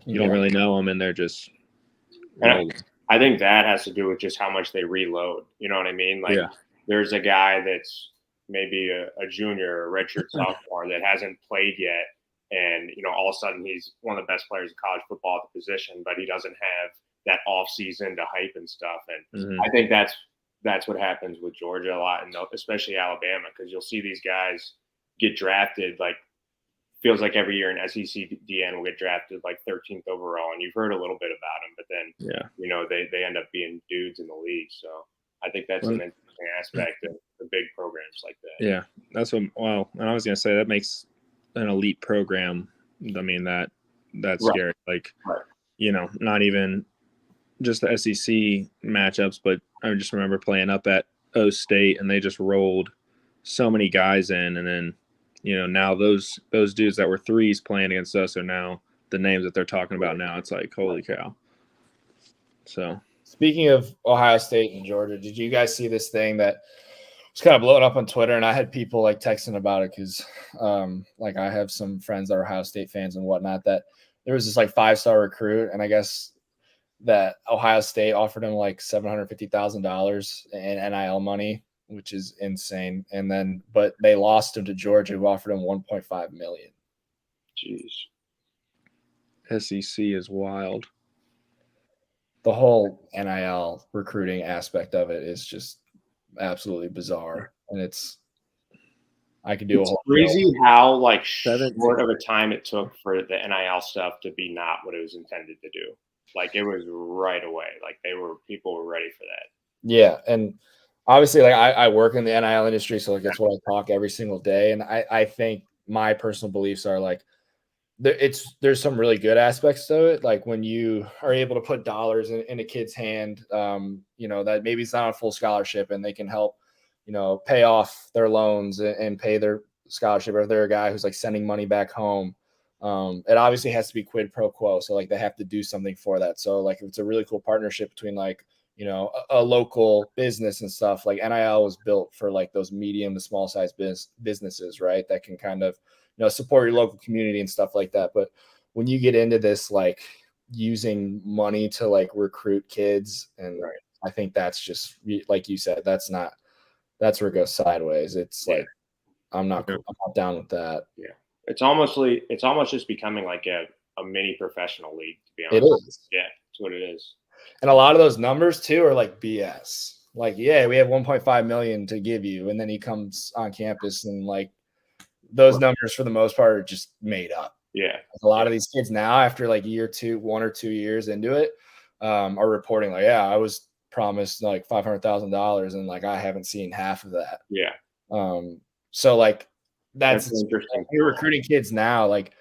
You don't really know them, and they're just rolling. I think that has to do with just how much they reload. You know what I mean? Like there's a guy that's maybe a junior or a redshirt sophomore that hasn't played yet. And, all of a sudden he's one of the best players in college football at the position, but he doesn't have that off season to hype and stuff. And I think that's what happens with Georgia a lot, and especially Alabama, because you'll see these guys get drafted, like feels like every year an SEC DN will get drafted like 13th overall, and you've heard a little bit about them, but then they end up being dudes in the league. So I think that's an interesting aspect of the big programs like that. Yeah, that's what. Well, and I was gonna say that makes an elite program. I mean that's scary. Like not even just the SEC matchups, but I just remember playing up at O State, and they just rolled so many guys in, and then now those dudes that were threes playing against us are now the names that they're talking about now. It's like, holy cow. So speaking of Ohio State and Georgia, did you guys see this thing that was kind of blowing up on Twitter? And I had people like texting about it because like I have some friends that are Ohio State fans and whatnot, that there was this like 5-star recruit, and I guess that Ohio State offered him like $750,000 in NIL money, which is insane. And then, but they lost him to Georgia, who offered him $1.5 million. Jeez. SEC is wild. The whole NIL recruiting aspect of it is just absolutely bizarre. And I could do a whole crazy how like short of a time it took for the NIL stuff to be not what it was intended to do. Like it was right away. Like people were ready for that. Yeah. And obviously, like I work in the NIL industry, so like that's what I talk every single day. And I think my personal beliefs are like there's some really good aspects to it. Like when you are able to put dollars in a kid's hand, that maybe it's not a full scholarship and they can help, pay off their loans and pay their scholarship, or they're a guy who's like sending money back home. It obviously has to be quid pro quo. So like they have to do something for that. So like if it's a really cool partnership between like, a local business and stuff, like NIL was built for like those medium to small size businesses, right? That can kind of, support your local community and stuff like that. But when you get into this, like using money to like recruit kids, and I think that's just, like you said, that's not that's where it goes sideways. It's Yeah. like I'm not down with that. Yeah. It's almost just becoming like a mini professional league, to be It honest. is. Yeah, that's what it is. And a lot of those numbers too are like BS. Like, yeah, we have 1.5 million to give you, and then he comes on campus and like those numbers for the most part are just made up. Yeah. A lot of these kids now, after like 1 or 2 years into it, are reporting like, yeah, I was promised like $500,000 and like I haven't seen half of that. Yeah. So like that's interesting. Like, you're recruiting kids now, like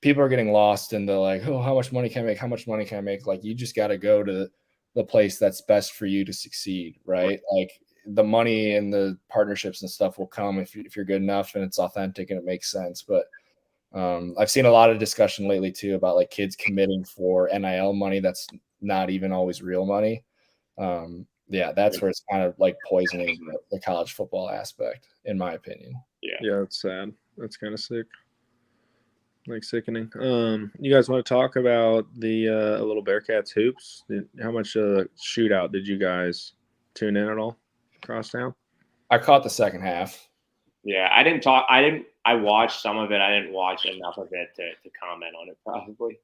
people are getting lost in the like, oh, how much money can I make? How much money can I make? Like you just got to go to the place that's best for you to succeed, right? Like the money and the partnerships and stuff will come if you're good enough and it's authentic and it makes sense. But I've seen a lot of discussion lately too about like kids committing for NIL money that's not even always real money. Yeah, that's where it's kind of like poisoning the college football aspect, in my opinion. Yeah, that's sad. That's kind of sick. Like sickening. You guys want to talk about the Little Bearcats hoops? How much shootout did you guys tune in at all across town? I caught the second half. Yeah, I watched some of it. I didn't watch enough of it to comment on it probably.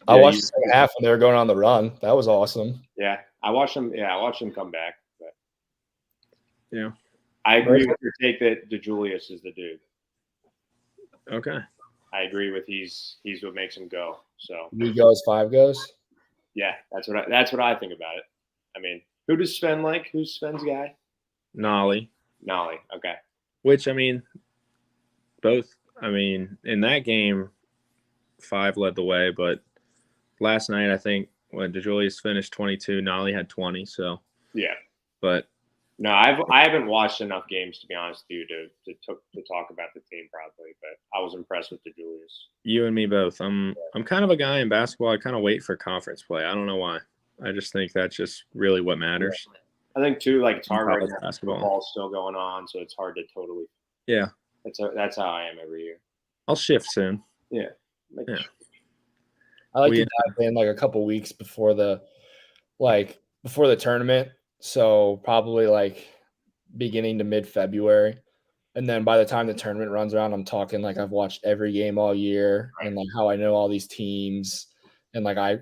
I watched the second half when they were going on the run. That was awesome. Yeah, I watched them come back. But yeah. I agree with your take that DeJulius is the dude. Okay. I agree with he's what makes him go. So he goes, 5 goes. Yeah, that's what I think about it. I mean, who does Sven like? Who's Sven's guy? Nolly. Okay. Which I mean, both. I mean, in that game, 5 led the way, but last night I think when DeJulius finished 22, Nolly had 20. So yeah, but. No, I haven't watched enough games to be honest with you to talk about the team probably, but I was impressed with DeJulius. You and me both. I'm kind of a guy in basketball. I kind of wait for conference play. I don't know why. I just think that's just really what matters. I think too, like it's hard right now. Basketball. Football's still going on, so it's hard to totally. Yeah. That's how I am every year. I'll shift soon. Yeah. I like to dive in like a couple weeks before the tournament. So probably like beginning to mid-February. And then by the time the tournament runs around, I'm talking like I've watched every game all year and like how I know all these teams and like I,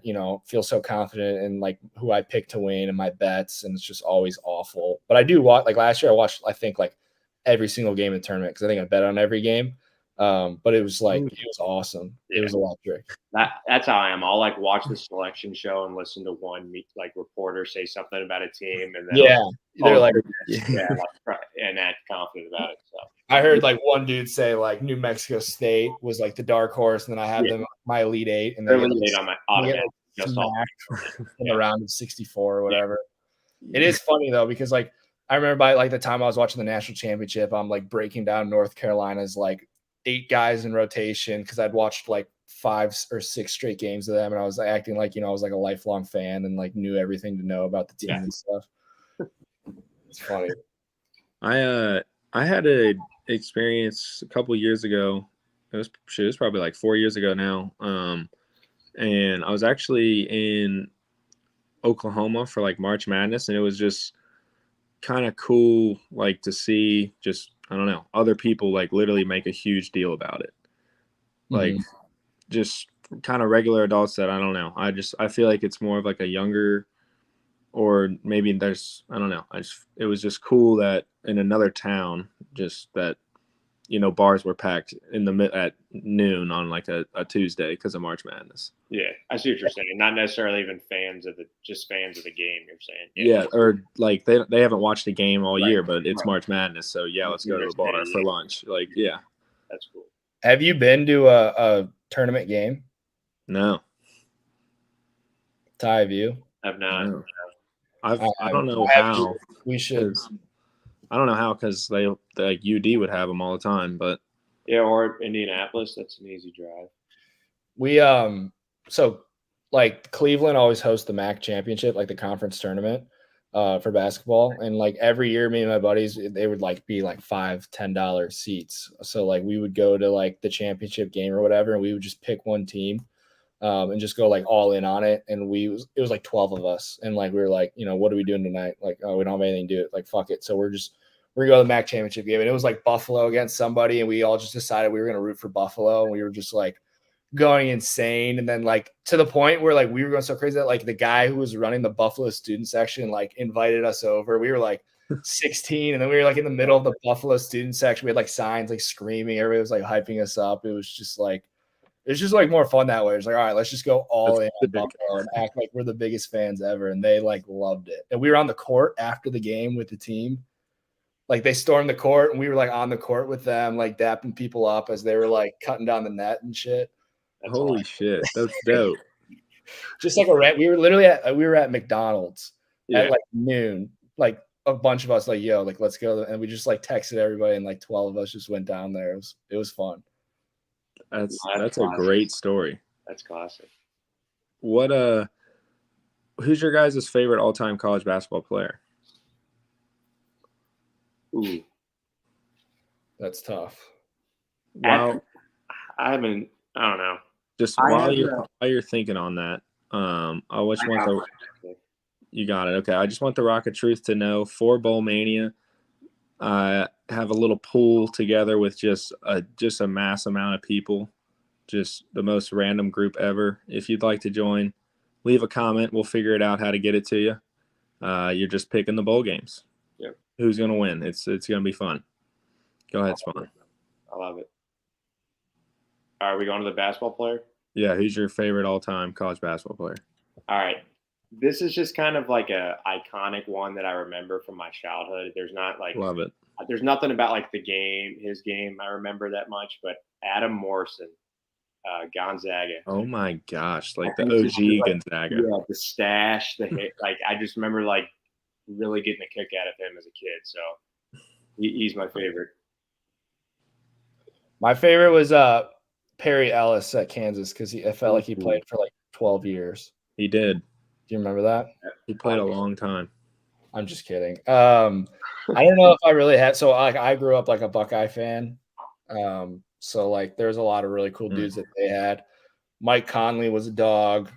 feel so confident in like who I pick to win and my bets, and it's just always awful. But I do watch, like last year I watched I think like every single game in the tournament because I think I bet on every game. But it was like it was awesome. Yeah. It was electric. That's how I am. I'll like watch the selection show and listen to one like reporter say something about a team, and then they're like and act confident about it. So I heard like one dude say like New Mexico State was like the dark horse, and then I had them my Elite Eight, and they're Elite Eight on my automatic in the round of 64 or whatever. Yeah. It is funny though because like I remember by like the time I was watching the national championship, I'm like breaking down North Carolina's like 8 guys in rotation because I'd watched like 5 or 6 straight games of them, and I was acting like I was like a lifelong fan and like knew everything to know about the team and stuff. It's funny. I had a experience a couple years ago. It was probably like 4 years ago now. And I was actually in Oklahoma for like March Madness, and it was just kind of cool, like to see just I don't know other people like literally make a huge deal about it, like just kind of regular adults that I don't know. I feel like it's more of like a younger, or maybe there's I don't know. It was just cool that in another town, just that bars were packed at noon on like a Tuesday because of March Madness. Yeah, I see what you're saying. Not necessarily even fans of the game. You're saying. Yeah, or like they haven't watched a game all year, but it's March Madness, so yeah, let's go to the bar for lunch. Like, yeah, that's cool. Have you been to a tournament game? No. Ty, have you? I've not. No. I don't know how. We should. I don't know how because they like UD would have them all the time, but yeah, or Indianapolis. That's an easy drive. We so like Cleveland always hosts the MAC championship, like the conference tournament for basketball, and like every year, me and my buddies, they would like be like $5-10 seats. So like we would go to like the championship game or whatever, and we would just pick one team. and just go like all in on it. And it was like 12 of us, and like we were like, what are we doing tonight? Like, oh, we don't have anything to do. Like, fuck it. So we're gonna go to the MAC championship game, and it was like Buffalo against somebody, and we all just decided we were gonna root for Buffalo, and we were just like going insane. And then like to the point where like we were going so crazy that like the guy who was running the Buffalo student section like invited us over. We were like 16, and then we were like in the middle of the Buffalo student section. We had like signs like screaming. Everybody was like hyping us up. It was just like more fun that way. It's like, all right, let's just go all in on Buffalo and act like we're the biggest fans ever. And they like loved it. And we were on the court after the game with the team. Like they stormed the court, and we were like on the court with them, like dapping people up as they were like cutting down the net and shit. Holy shit, that's dope. Just like we were at McDonald's at like noon, like a bunch of us like, yo, like let's go, and we just like texted everybody, and like 12 of us just went down there. It was fun. That's a great story. That's classic. What who's your guys' favorite all-time college basketball player? Ooh, that's tough. Wow. I don't know. Just while you're thinking on that, I just want you got it. Okay, I just want the Rock of Truth to know for Bowl Mania, have a little pool together with just a mass amount of people, just the most random group ever. If you'd like to join, leave a comment. We'll figure it out how to get it to you. You're just picking the bowl games. Yep. Who's gonna win? It's gonna be fun. Go ahead, Spawn. I love it. Are we going to the basketball player? Yeah, who's your favorite all-time college basketball player? All right. This is just kind of like a iconic one that I remember from my childhood. There's not like Love it. There's nothing about like his game I remember that much, but Adam Morrison, Gonzaga. Oh my gosh, like the OG Gonzaga. Yeah, the stash, the hit. Like I just remember like really getting a kick out of him as a kid. So he's my favorite. My favorite was Perry Ellis at Kansas, because I felt like he played for like 12 years. He did. Do you remember that? He played a long time. I'm just kidding. I don't know if I really had. So I grew up like a Buckeye fan. So like there's a lot of really cool dudes that they had. Mike Conley was a dog.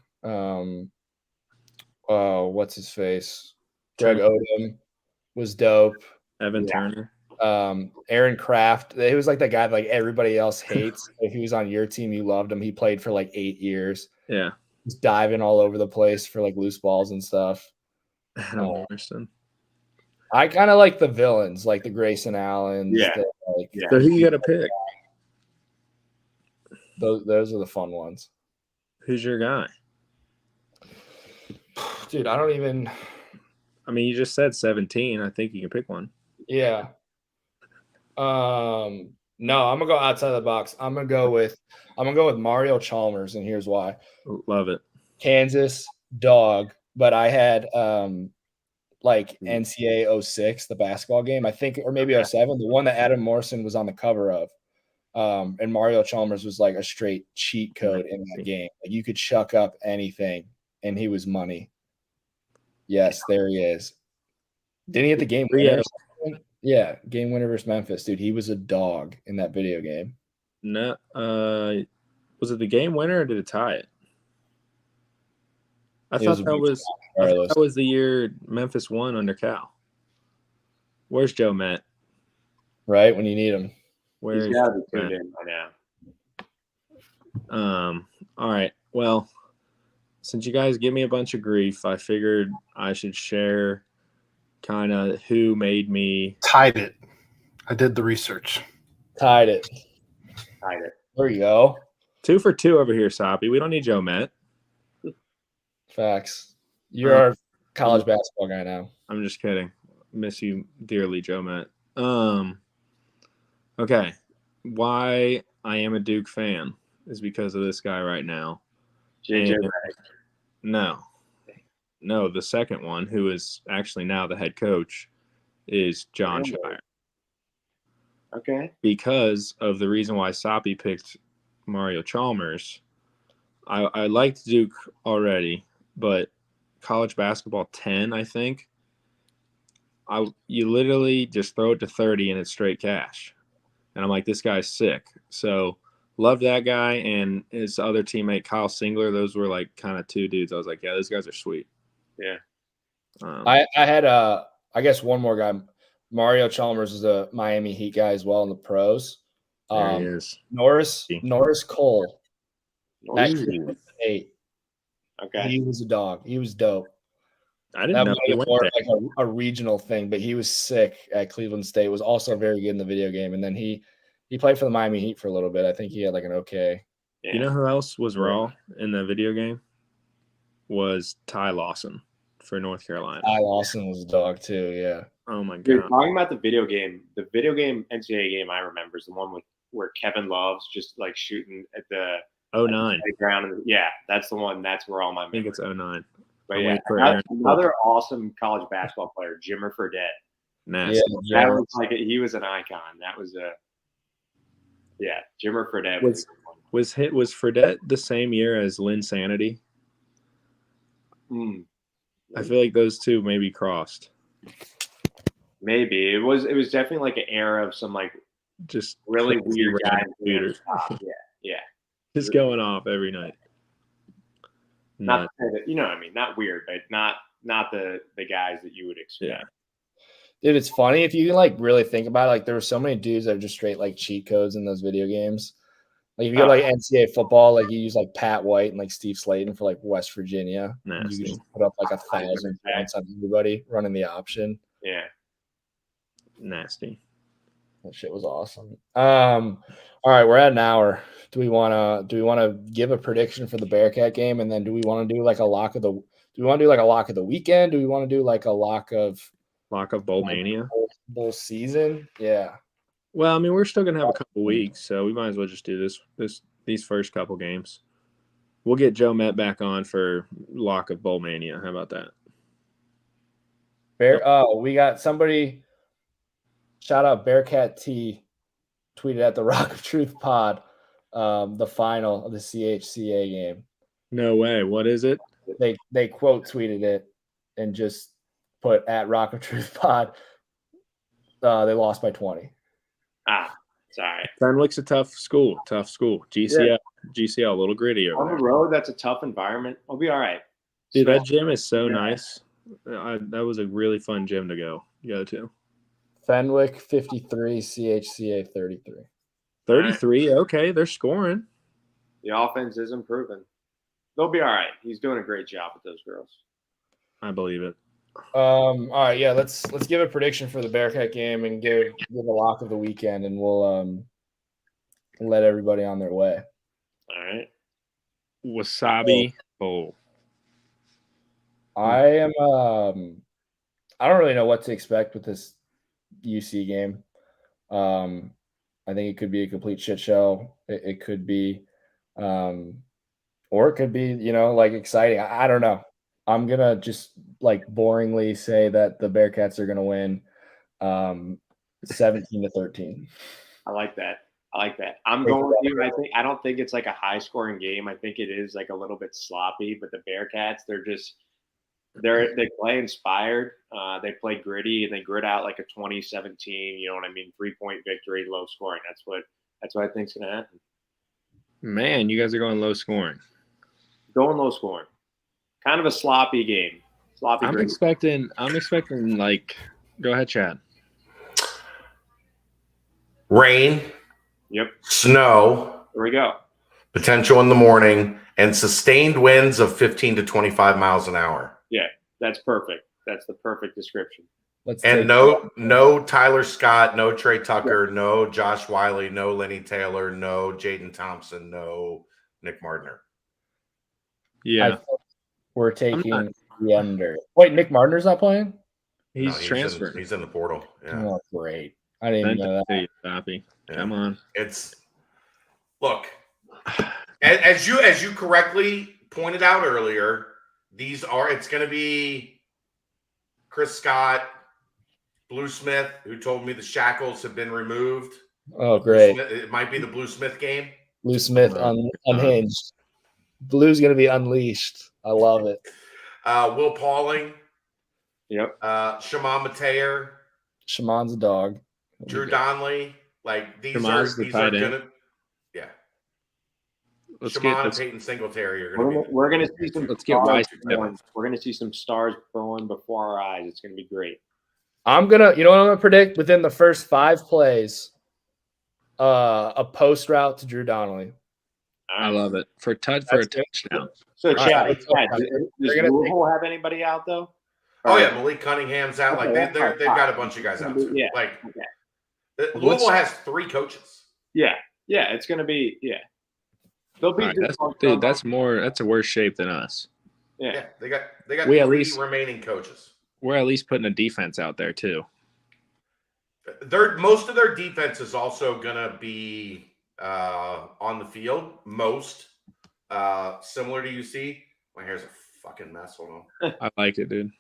What's his face? Greg Odom was dope. Evan Turner. Aaron Kraft. He was like that guy that like everybody else hates. If he was on your team, you loved him. He played for like 8 years. Yeah. He's diving all over the place for like loose balls and stuff. Adam Morrison. I kind of like the villains, like the Grayson Allens. Yeah. So who you got to pick? Those are the fun ones. Who's your guy? Dude, I don't even. I mean, you just said 17. I think you can pick one. Yeah. No, I'm gonna go outside the box. I'm gonna go with Mario Chalmers, and here's why. Love it. Kansas dog, but I had like NCAA 06, the basketball game, I think, or maybe 07, the one that Adam Morrison was on the cover of. And Mario Chalmers was like a straight cheat code in that game. Like you could chuck up anything, and he was money. Yes, there he is. Didn't he hit the game winner? Yeah, game winner versus Memphis, dude. He was a dog in that video game. No, was it the game winner or did it tie it? I thought that was the year Memphis won under Cal. Where's Joe Matt? Right when you need him. He's got to be tuned in by now. All right. Well, since you guys give me a bunch of grief, I figured I should share kind of who made me. Tied it. I did the research. Tied it. There you go. 2 for 2 over here, Soppy. We don't need Joe Matt. Facts. You're our college basketball guy now. I'm just kidding. Miss you dearly, Joe Matt. Okay. Why I am a Duke fan is because of this guy right now. JJ No, the second one, who is actually now the head coach, is John Shire. Okay. Because of the reason why Soppy picked Mario Chalmers. I liked Duke already, but college basketball 10, I think. You literally just throw it to 30 and it's straight cash. And I'm like, this guy's sick. So Loved that guy and his other teammate Kyle Singler. Those were like kind of two dudes. I was like, yeah, those guys are sweet. Yeah. I had I guess one more guy. Mario Chalmers is a Miami Heat guy as well in the pros. There he is. Norris Cole. That Ooh. kid was 8. Okay. He was a dog. He was dope. I didn't That know might he have went more there. like a regional thing, but he was sick at Cleveland State. Was also very good in the video game, and then he played for the Miami Heat for a little bit. I think he had like an okay. Yeah. You know who else was raw in the video game? Was Ty Lawson for North Carolina. Ty Lawson was a dog too. Yeah. Oh my Dude, god. talking about the video game NCAA game I remember is the one where Kevin Love's just like shooting at the 09. playground. Yeah, that's the one. That's where all my I think memories. it's 09. But I'm yeah, waiting for Aaron. another awesome college basketball player, Jimmer Fredette. Nasty. Yeah. That was like he was an icon. That was Jimmer Fredette was Was Fredette the same year as Lynn Sanity? I feel like those two maybe crossed. Maybe it was definitely like an era of some like Just really crazy weird random guys. shooters. Yeah. Just going off every night. Not to say that, you know what I mean, not weird, but not the guys that you would expect. Yeah. Dude, it's funny if you can like really think about it. Like there were so many dudes that are just straight like cheat codes in those video games. Like if you go like NCAA football, like you use like Pat White and like Steve Slayton for like West Virginia. Nasty. You just put up like 1,000 points on everybody running the option. Yeah. Nasty. That shit was awesome. All right, we're at an hour. Do we want to give a prediction for the Bearcat game, and then do we want to do like a lock of the? Do we want to do like a lock of the weekend? Do we want to do like a lock of Bowl Mania? Bowl season? Yeah. Well, I mean, we're still gonna have a couple weeks, so we might as well just do these first couple games. We'll get Joe Met back on for lock of Bowl Mania. How about that? We got somebody. Shout out Bearcat T. Tweeted at the Rock of Truth Pod, the final of the CHCA game. No way. What is it? They quote tweeted it and just put at Rock of Truth Pod. They lost by 20. Sorry. Fenwick's a tough school. GCL, a little gritty over On the road, that's a tough environment. We'll be all right. Dude, that gym is so nice. That was a really fun gym to go to. Fenwick 53, CHCA 33. 33. Okay, they're scoring. The offense is improving. They'll be all right. He's doing a great job with those girls. I believe it. All right, yeah. Let's give a prediction for the Bearcat game and give a lock of the weekend, and we'll let everybody on their way. All right. Wasabi Bowl. I am. I don't really know what to expect with this UC game. I think it could be a complete shit show. It could be, or it could be, like exciting. I don't know. I'm gonna just like boringly say that the Bearcats are gonna win, 17-13. I like that. I'm going with you. I don't think it's like a high scoring game. I think it is like a little bit sloppy. But the Bearcats, they play inspired. They play gritty and they grit out like a 2017. You know what I mean? 3-point victory, low scoring. That's what I think's gonna happen. Man, you guys are going low scoring. Going low scoring. Kind of a sloppy game. I'm expecting like. Go ahead, Chad. Rain. Yep. Snow. There we go. Potential in the morning and sustained winds of 15 to 25 miles an hour. Yeah, that's perfect. That's the perfect description. No Tyler Scott, no Trey Tucker, no Josh Wiley, no Lenny Taylor, no Jaden Thompson, no Nick Mardner. Yeah. We're taking the under. Wait, Nick Mardner's not playing? He's transferred. He's in the portal. Yeah. Oh, great. I didn't even know that. Happy. Yeah. Come on. Look, as you correctly pointed out earlier, it's going to be Chris Scott, Blue Smith, who told me the shackles have been removed. Oh, great. It might be the Blue Smith game. Blue Smith unhinged. Blue's going to be unleashed. I love it. Will Pauling. Yep. Shaman Mateer. Shaman's a dog. Drew Donnelly. Like these Shaman's are gonna. Yeah. Shimon and Peyton Singletary are We're going gonna to be. see some. Let's get stars Rice born. We're gonna see some stars born before our eyes. It's gonna be great. You know what I'm gonna predict within the first 5 plays, a post route to Drew Donnelly. I love it for a touchdown. So, All right, Chad, let's go. does They're gonna Louisville have anybody out though? Oh yeah, Malik Cunningham's out. Like Okay, they've got a bunch of guys out too. Yeah. Like Okay. Louisville has 3 coaches. Yeah, it's gonna be They'll be All right, that's a worse shape than us. Yeah, they got We 3 remaining coaches. We're at least putting a defense out there too. Most of their defense is also gonna be on the field. Most similar to UC. My hair's a fucking mess. Hold on. I like it, dude.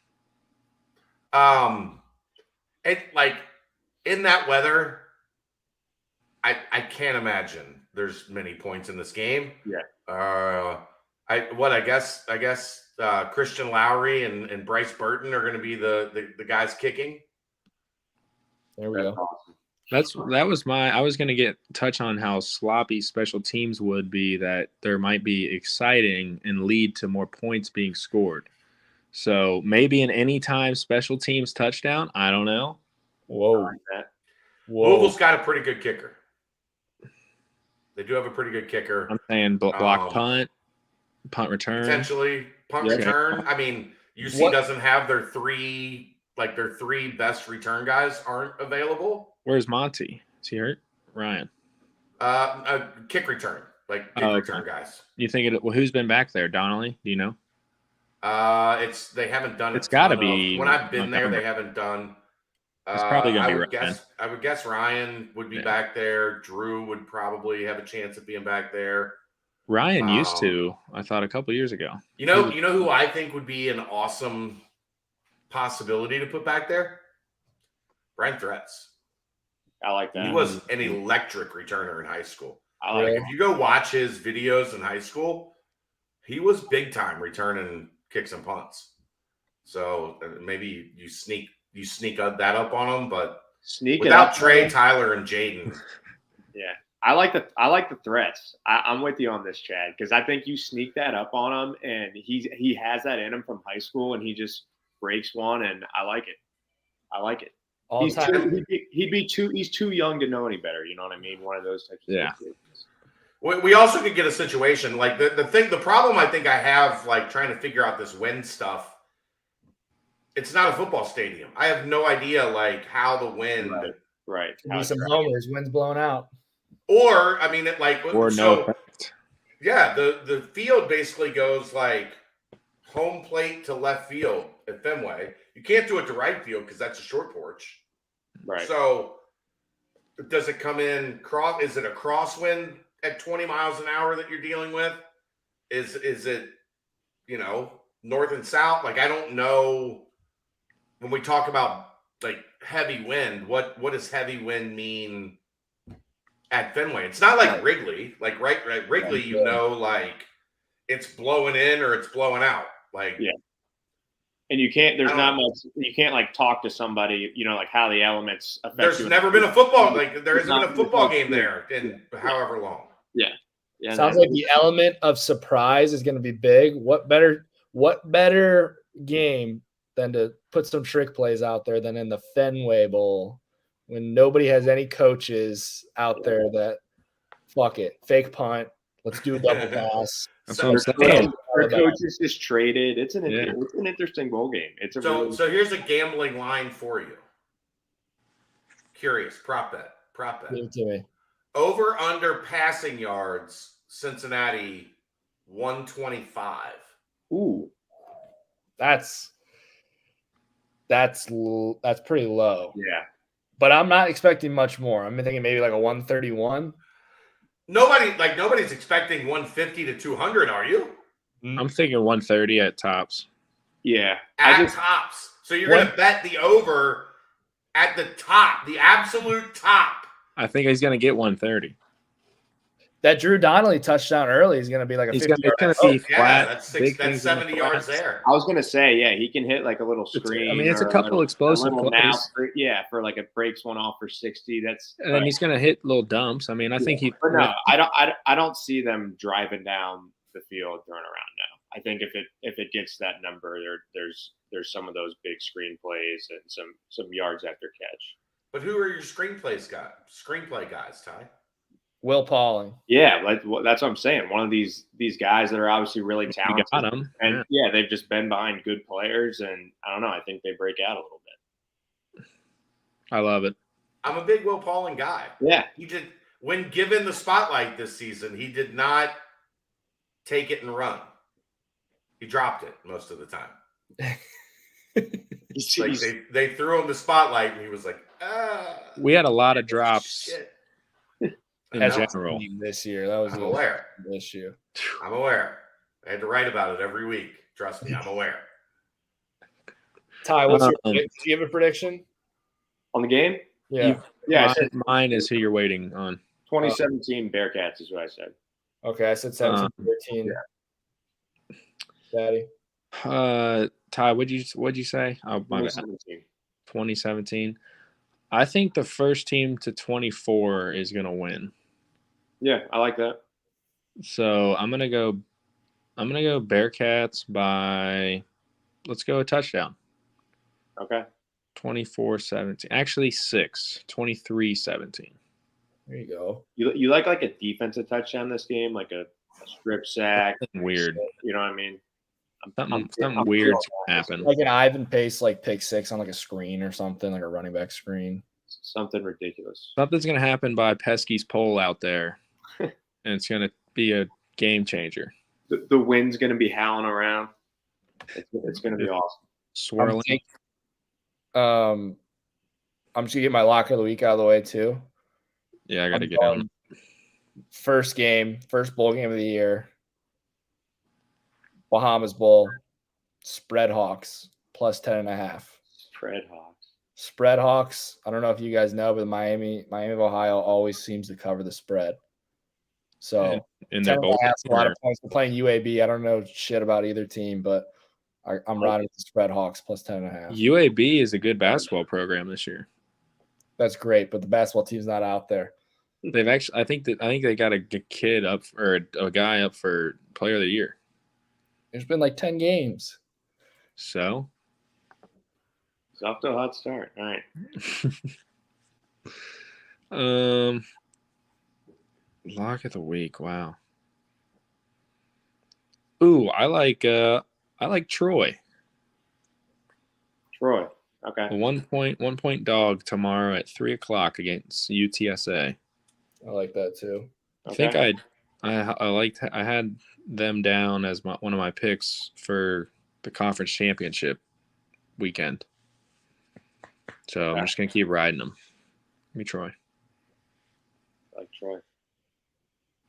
It like in that weather, I can't imagine there's many points in this game. Yeah. I guess Christian Lowry and Bryce Burton are going to be the guys kicking. There we go. Awesome. I was going to touch on how sloppy special teams would be, that there might be exciting and lead to more points being scored. So maybe an anytime special teams touchdown. I don't know. Whoa. Louisville's got a pretty good kicker. They do have a pretty good kicker. I'm saying block punt return. Potentially punt return. I mean, UC doesn't have their three best return guys aren't available. Where's Monty? Is he hurt? Ryan. A kick return, return guys. You think who's been back there? Donnelly? Do you know? They haven't done. It's got to be. When I've been there, they haven't done. It's probably gonna be Ryan. I would guess Ryan would be back there. Drew would probably have a chance of being back there. Ryan used to, I thought, a couple years ago. You know who I think would be an awesome possibility to put back there? Brian Threats. I like that. He was an electric returner in high school. I like If you go watch his videos in high school, he was big time returning kicks and punts. So maybe you sneak that up on him, but without Trey, Tyler, and Jaden. Yeah. I like the threats. I'm with you on this, Chad, because I think you sneak that up on him, and he has that in him from high school, and he just breaks one, and I like it. He's too young to know any better. You know what I mean? One of those types of situations. We also could get a situation like the problem I think I have trying to figure out this wind stuff. It's not a football stadium. I have no idea how the wind. Right. Be some homers. Wind's blowing out. Or I mean, no effect. Yeah, the field basically goes home plate to left field at Fenway. You can't do it to right field because that's a short porch. Right. So does it come in cross? Is it a crosswind at 20 miles an hour that you're dealing with? Is it north and south? I don't know. When we talk about heavy wind, what does heavy wind mean at Fenway? It's not like Wrigley. Wrigley, it's blowing in or it's blowing out. And you can't. There's not much. You can't talk to somebody. How the elements affect. There's never been a football. There hasn't been a football game there in however long. Yeah. Sounds like the element of surprise is going to be big. What better game than to put some trick plays out there than in the Fenway Bowl when nobody has any coaches out there that fuck it, fake punt, let's do a double pass. That's what I'm saying. Our coaches just traded. It's an interesting bowl game. So here's a gambling line for you. Curious prop bet. Give it to me. Over under passing yards, Cincinnati 125. Ooh, that's pretty low. Yeah, but I'm not expecting much more. I'm thinking maybe a 131. Nobody's expecting 150 to 200. Are you? I'm thinking 130 at tops. Yeah, tops. So you're going to bet the over at the top, the absolute top. I think he's going to get 130. That Drew Donnelly touchdown early is going to be like a 50 It's going to Oh, be yeah, flat. that's big that's things in the 70 yards flats. there. I was gonna say, yeah, he can hit like a little screen. I mean, it's a or couple explosive little now, plays. yeah, for like it breaks one off for 60. That's And then he's going to hit little dumps. I mean, I think he. But no, I don't see them driving down the field throwing around now. I think if it gets that number, there's some of those big screen plays and some yards after catch. But who are your screenplay guys, Ty? Will Pauling. Yeah, that's what I'm saying. One of these guys that are obviously really talented, got him. and yeah, they've just been behind good players, and I don't know. I think they break out a little bit. I love it. I'm a big Will Pauling guy. Yeah, He did, when given the spotlight this season, he did not take it and run. He dropped it most of the time. Like they threw him the spotlight, and he was like, We had a lot of drops shit. in As a general. This year, that was I'm an aware. issue. I'm aware. I had to write about it every week. Trust me, I'm aware. Ty, what's your Um, did you have a prediction? on the game. Yeah. Yeah, I said Mine is who you're waiting on. 2017 Bearcats is what I said. Okay, I said 17-13. Daddy. Ty, what'd you say? Oh, my bad. 2017. 2017. I think the first team to 24 is gonna win. Yeah, I like that. So I'm gonna go Bearcats by, let's go a touchdown. Okay. 24-17. Actually 23-17. There you go. You like a defensive touchdown this game, like a strip sack. Something weird. You know what I mean? Something weird's gonna happen. Like an Ivan Pace, like pick six on like a screen or something, like a running back screen. Something ridiculous. Something's gonna happen by Pesky's pole out there, and it's gonna be a game changer. The wind's going to be howling around. It's going to be awesome. Swirling. I'm just gonna get my locker of the week out of the way too. Yeah, I got to get on. First bowl game of the year. Bahamas Bowl, spread Hawks plus 10.5. Spread Hawks. I don't know if you guys know, but Miami of Ohio always seems to cover the spread. So in their bowl, a lot of points. We're playing UAB. I don't know shit about either team, but I'm riding with the spread Hawks plus 10.5. UAB is a good basketball program this year. That's great, but the basketball team's not out there. They've actually, I think they got a kid up or a guy up for Player of the Year. There's been like 10 games. So it's off to a hot start. All right. Lock of the week. Wow. Ooh, I like Troy. Troy. Okay. A 1 point dog tomorrow at 3:00 against UTSA. I like that too. I think I had them down as one of my picks for the conference championship weekend. So I'm just gonna keep riding them. Give me Troy. I like Troy.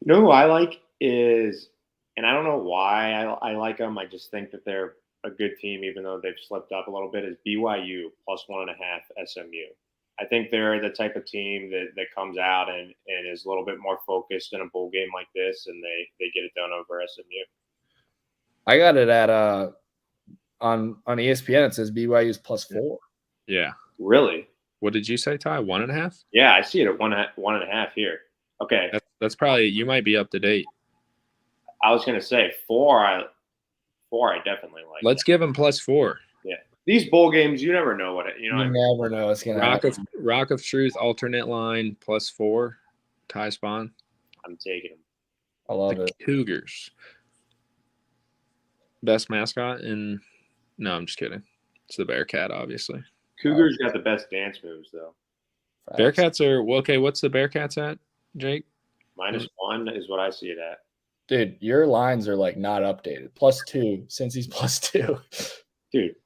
You know who I like is, and I don't know why I like them. I just think that they're a good team, even though they've slipped up a little bit. Is BYU plus 1.5 SMU. I think they're the type of team that comes out and is a little bit more focused in a bowl game like this, and they get it done over SMU. I got it at on ESPN. It says BYU's plus 4. Yeah. Really? What did you say, Ty? 1.5? Yeah, I see it at 1.5 here. Okay. That's probably, you might be up to date. I was gonna say 4. I definitely like. Let's give them plus 4. Yeah. These bowl games, you never know what it. You know. You never know what's gonna happen. Rock of Truth alternate line plus 4. Ty Spawn. I'm taking them. I love it. Cougars. Best mascot in. No, I'm just kidding. It's the Bearcat, obviously. Cougars got the best dance moves though. Bearcats are okay. What's the Bearcats at, Jake? -1 is what I see it at. Dude, your lines are like not updated. +2 since he's +2. Dude,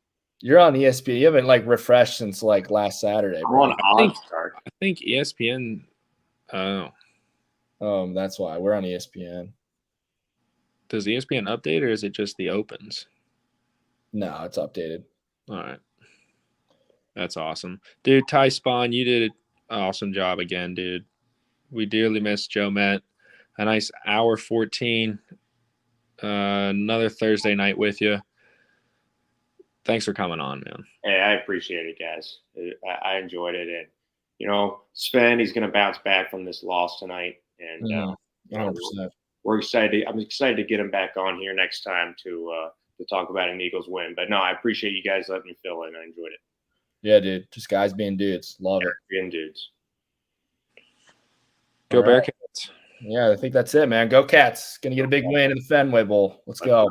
you're on ESPN. You haven't like refreshed since like last Saturday. I'm on OddsStar. I think ESPN. Oh. That's why we're on ESPN. Does ESPN update or is it just the opens? No, it's updated. All right. That's awesome. Dude, Ty Spawn, you did an awesome job again, dude. We dearly miss Joe Met. a nice hour 14. Another Thursday night with you. Thanks for coming on, man. Hey, I appreciate it, guys. I enjoyed it, and Sven, he's going to bounce back from this loss tonight, and 100%. we're excited. I'm excited to get him back on here next time to talk about an Eagles win. But no, I appreciate you guys letting me fill in. I enjoyed it. Yeah, dude. Just guys being dudes. Love it. Being dudes. Go Bearcats. Yeah, I think that's it, man. Go Cats. Gonna get a big win in the Fenway Bowl. Let's go.